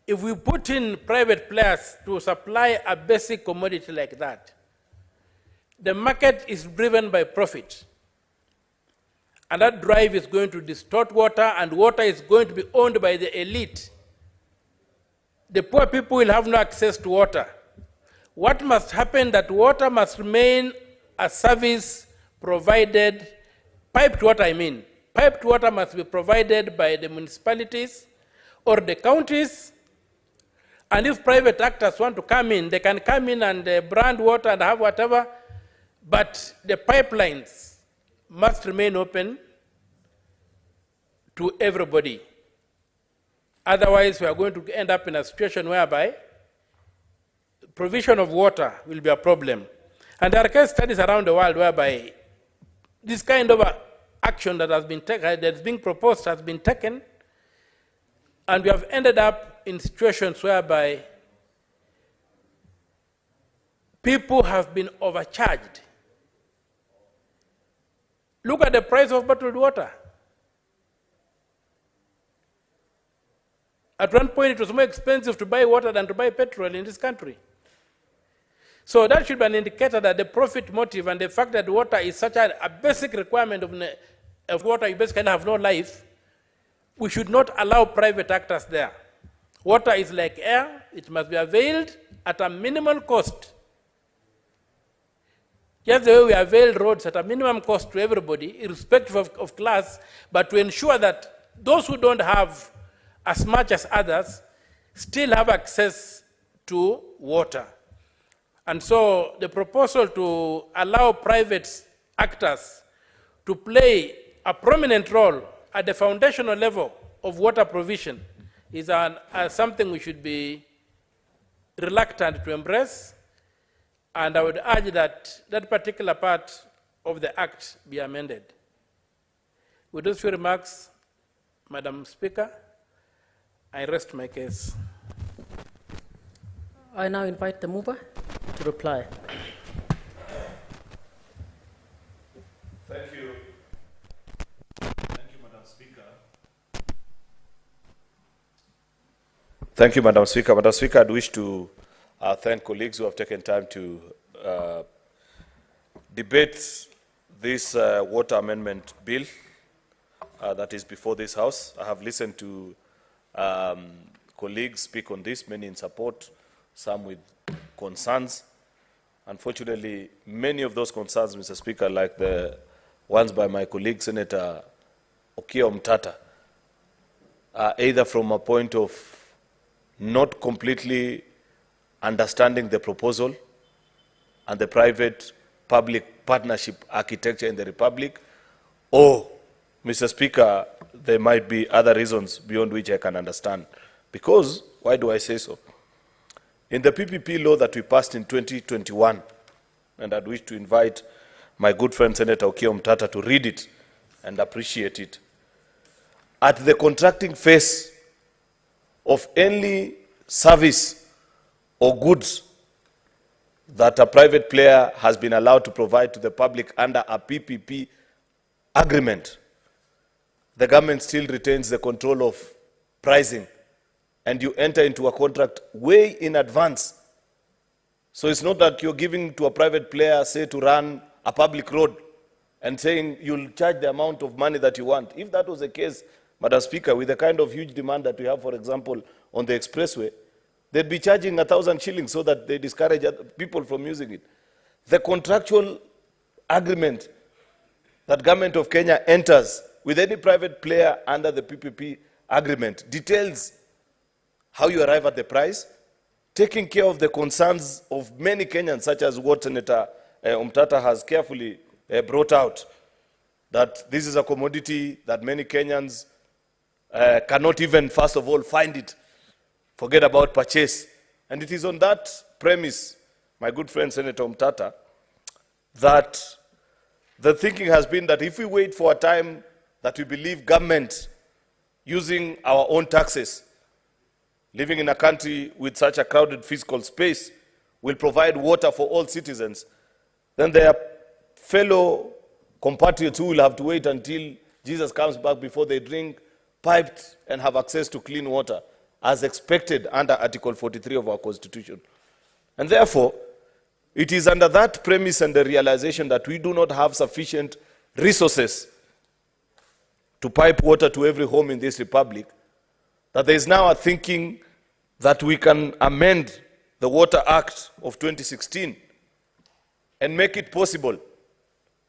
If we put in private players to supply a basic commodity like that, the market is driven by profit. And that drive is going to distort water, and water is going to be owned by the elite. The poor people will have no access to water. What must happen that water must remain a service provided, piped water I mean. Piped water must be provided by the municipalities or the counties, and if private actors want to come in, they can come in and brand water and have whatever, but the pipelines must remain open to everybody. Otherwise, we are going to end up in a situation whereby provision of water will be a problem. And there are case studies around the world whereby this kind of action that has been taken, that's being proposed, has been taken, and we have ended up in situations whereby people have been overcharged. Look at the price of bottled water. At one point, it was more expensive to buy water than to buy petrol in this country. So that should be an indicator that the profit motive and the fact that water is such a basic requirement of of water, you basically have no life. We should not allow private actors there. Water is like air. It must be availed at a minimal cost. Just the way we avail roads at a minimum cost to everybody, irrespective of class, but to ensure that those who don't have as much as others still have access to water. And so the proposal to allow private actors to play a prominent role at the foundational level of water provision is something we should be reluctant to embrace. And I would urge that that particular part of the Act be amended. With those few remarks, Madam Speaker, I rest my case. I now invite the mover to reply. Thank you. Thank you, Madam Speaker. Thank you, Madam Speaker. Madam Speaker, I'd wish to thank colleagues who have taken time to debate this water amendment bill that is before this House. I have listened to colleagues speak on this, many in support, some with concerns. Unfortunately, many of those concerns, Mr. Speaker, like the ones by my colleague, Senator Okiya Omtata, are either from a point of not completely understanding the proposal and the private-public partnership architecture in the Republic, or, Mr. Speaker, there might be other reasons beyond which I can understand. Because, why do I say so? In the PPP law that we passed in 2021, and I'd wish to invite my good friend Senator Okiya Omtata to read it and appreciate it, at the contracting phase of any service or goods that a private player has been allowed to provide to the public under a PPP agreement, the government still retains the control of pricing, and you enter into a contract way in advance. So it's not that you're giving to a private player, say, to run a public road and saying you'll charge the amount of money that you want. If that was the case, Madam Speaker, with the kind of huge demand that we have, for example, on the expressway, they'd be charging 1,000 shillings so that they discourage people from using it. The contractual agreement that Government of Kenya enters with any private player under the PPP agreement details how you arrive at the price, taking care of the concerns of many Kenyans, such as what Senator Omtata has carefully brought out, that this is a commodity that many Kenyans cannot even, first of all, find it, forget about purchase. And it is on that premise, my good friend Senator Omtata, that the thinking has been that if we wait for a time that we believe government, using our own taxes, living in a country with such a crowded fiscal space, will provide water for all citizens, then their fellow compatriots who will have to wait until Jesus comes back before they drink piped and have access to clean water, as expected under Article 43 of our Constitution. And therefore, it is under that premise and the realization that we do not have sufficient resources to pipe water to every home in this republic, that there is now a thinking that we can amend the Water Act of 2016 and make it possible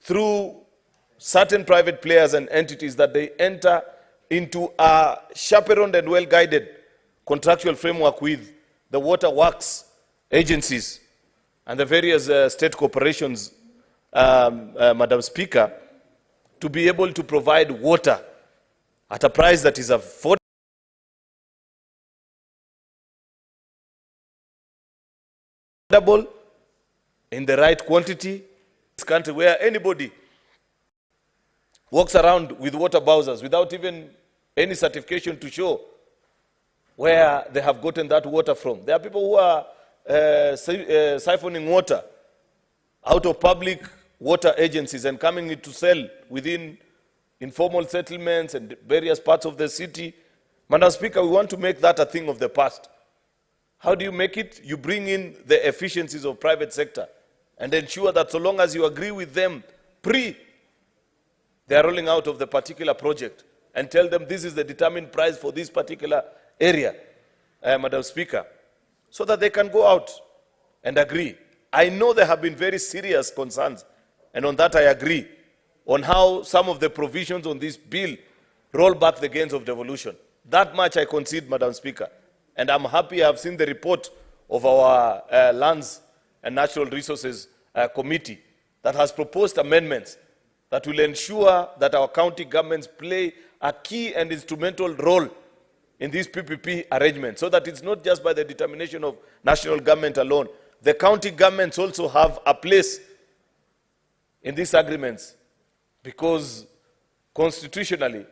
through certain private players and entities that they enter into a chaperoned and well-guided contractual framework with the water works agencies and the various state corporations, Madam Speaker, to be able to provide water at a price that is affordable in the right quantity. This country where anybody walks around with water bowsers without even any certification to show where they have gotten that water from. There are people who are siphoning water out of public water agencies and coming in to sell within informal settlements and various parts of the city. Madam Speaker, we want to make that a thing of the past. How do you make it? You bring in the efficiencies of private sector and ensure that so long as you agree with them they are rolling out of the particular project and tell them this is the determined price for this particular area, Madam Speaker, so that they can go out and agree. I know there have been very serious concerns, and on that I agree, on how some of the provisions on this bill roll back the gains of devolution. That much I concede, Madam Speaker. And I'm happy I've seen the report of our Lands and Natural Resources Committee that has proposed amendments that will ensure that our county governments play a key and instrumental role in this PPP arrangement, so that it's not just by the determination of national government alone. The county governments also have a place in these agreements because constitutionally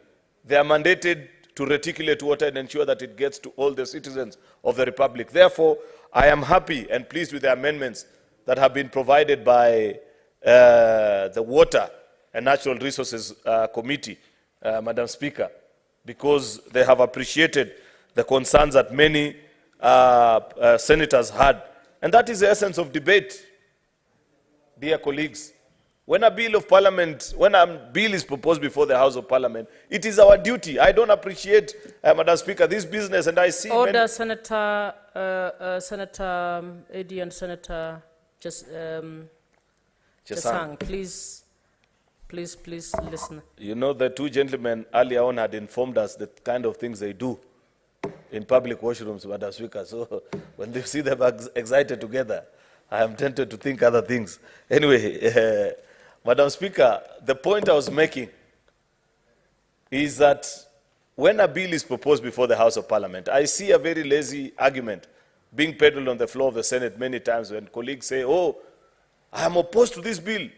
they are mandated to reticulate water and ensure that it gets to all the citizens of the Republic. Therefore, I am happy and pleased with the amendments that have been provided by the Water and Natural Resources Committee, Madam Speaker, because they have appreciated the concerns that many senators had. And that is the essence of debate, dear colleagues. When a bill of parliament, when a bill is proposed before the House of Parliament, it is our duty. I don't appreciate, Madam Speaker, this business, and I see Order, Senator Eddy and Senator Chesang, please listen. You know, the two gentlemen earlier on had informed us the kind of things they do in public washrooms, Madam Speaker. So when they see them excited together, I am tempted to think other things. Anyway, Madam Speaker, the point I was making is that when a bill is proposed before the House of Parliament, I see a very lazy argument being peddled on the floor of the Senate many times when colleagues say, oh, I am opposed to this bill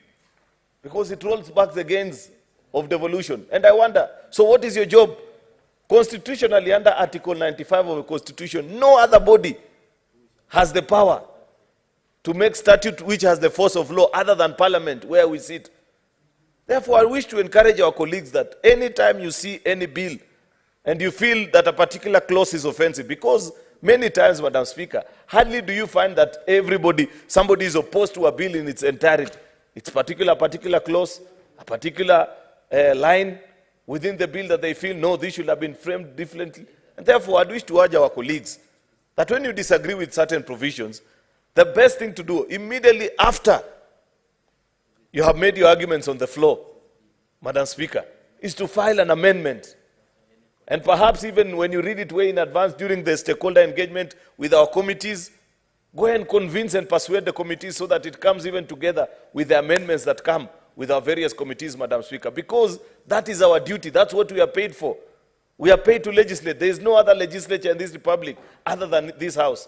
because it rolls back the gains of devolution. And I wonder, so what is your job? Constitutionally, under Article 95 of the Constitution, no other body has the power to make statute which has the force of law other than Parliament where we sit. Therefore, I wish to encourage our colleagues that anytime you see any bill and you feel that a particular clause is offensive, because many times, Madam Speaker, hardly do you find that somebody is opposed to a bill in its entirety. It's a particular clause, a particular line within the bill that they feel, no, this should have been framed differently. And therefore, I wish to urge our colleagues that when you disagree with certain provisions, the best thing to do, immediately after you have made your arguments on the floor, Madam Speaker, is to file an amendment. And perhaps even when you read it way in advance during the stakeholder engagement with our committees, go and convince and persuade the committees so that it comes even together with the amendments that come with our various committees, Madam Speaker, because that is our duty. That's what we are paid for. We are paid to legislate. There is no other legislature in this republic other than this House.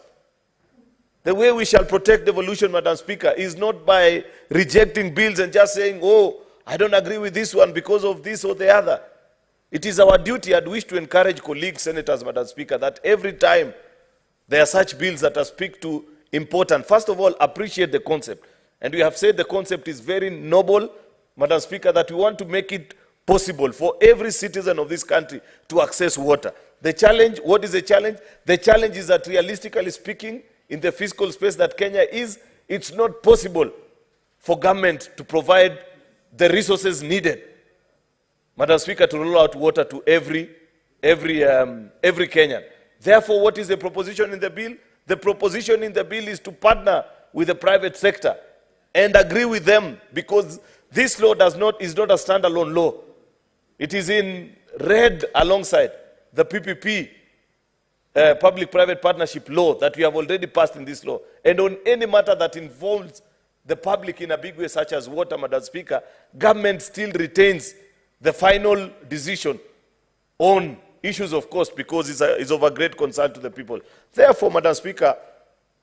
The way we shall protect devolution, Madam Speaker, is not by rejecting bills and just saying, oh, I don't agree with this one because of this or the other. It is our duty, I'd wish to encourage colleagues, senators, Madam Speaker, that every time there are such bills that are speak to important, first of all, appreciate the concept. And we have said the concept is very noble, Madam Speaker, that we want to make it possible for every citizen of this country to access water. The challenge, what is the challenge? The challenge is that realistically speaking, in the fiscal space that Kenya is, it's not possible for government to provide the resources needed, Madam Speaker, to roll out water to every Kenyan. Therefore, what is the proposition in the bill? The proposition in the bill is to partner with the private sector and agree with them, because this law is not a standalone law. It is in red alongside the PPP, public-private partnership law that we have already passed in this law. And on any matter that involves the public in a big way, such as water, Madam Speaker, government still retains the final decision on issues of cost, because it's of a great concern to the people. Therefore, Madam Speaker,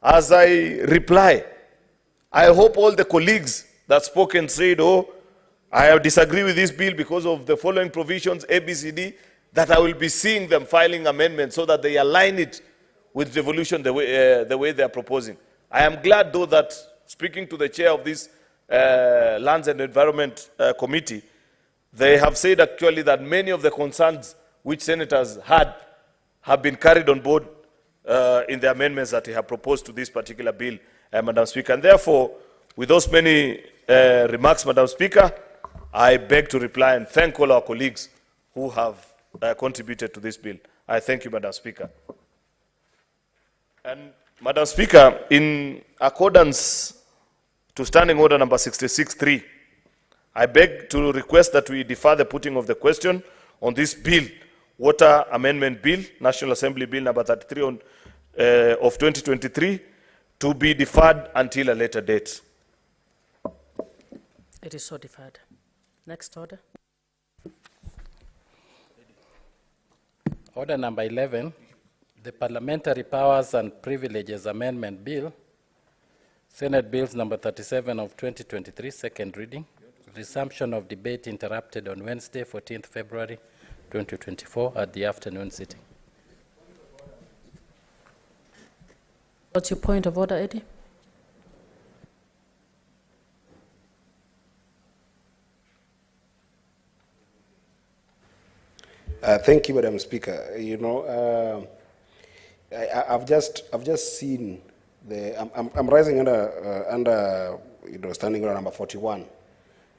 as I reply, I hope all the colleagues that spoke and said, oh, I disagree with this bill because of the following provisions, A, B, C, D, that I will be seeing them filing amendments so that they align it with devolution the way they are proposing. I am glad, though, that speaking to the chair of this Lands and Environment Committee, they have said actually that many of the concerns which senators had have been carried on board in the amendments that they have proposed to this particular bill, Madam Speaker. And therefore, with those many remarks, Madam Speaker, I beg to reply and thank all our colleagues who have contributed to this bill. I thank you, Madam Speaker. And Madam Speaker, in accordance to Standing Order number 66.3, I beg to request that we defer the putting of the question on this bill, Water Amendment Bill, National Assembly Bill number 33 of 2023, to be deferred until a later date. It is so deferred. Next order. Order number 11, the Parliamentary Powers and Privileges Amendment Bill, Senate Bills number 37 of 2023, second reading. Resumption of debate interrupted on Wednesday, 14th February 2024 at the afternoon sitting. What's your point of order, Eddie? Thank you, Madam Speaker. You know, I've just seen I'm rising under Standing Order number 41.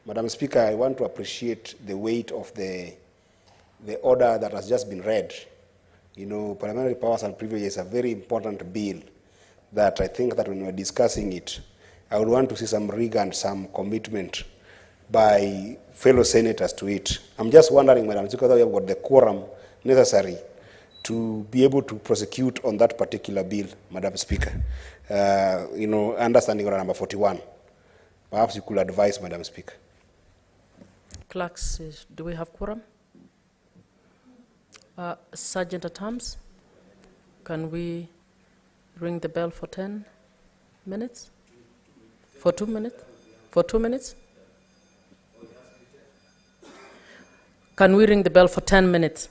Madam Speaker, I want to appreciate the weight of the order that has just been read. You know, parliamentary powers and privileges is a very important bill that I think that when we're discussing it, I would want to see some rigor and some commitment by fellow senators to it. I'm just wondering, Madam Speaker, whether we have got the quorum necessary to be able to prosecute on that particular bill, Madam Speaker. You know, understanding order number 41. Perhaps you could advise, Madam Speaker. Clerks, do we have quorum? Sergeant at Arms, can we ring the bell for 10 minutes? For 2 minutes? For 2 minutes? Can we ring the bell for 10 minutes?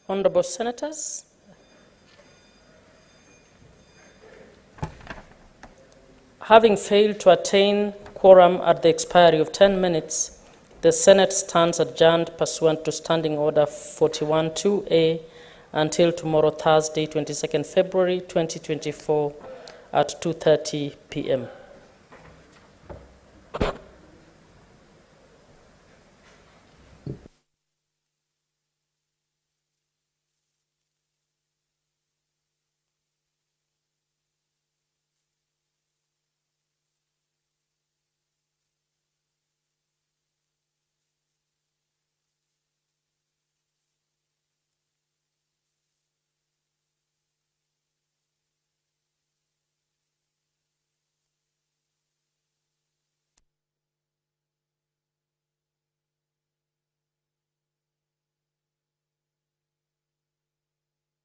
Honorable Senators, having failed to attain quorum at the expiry of 10 minutes, the Senate stands adjourned pursuant to Standing Order 41-2A until tomorrow, Thursday, 22nd February 2024 at 2:30 p.m.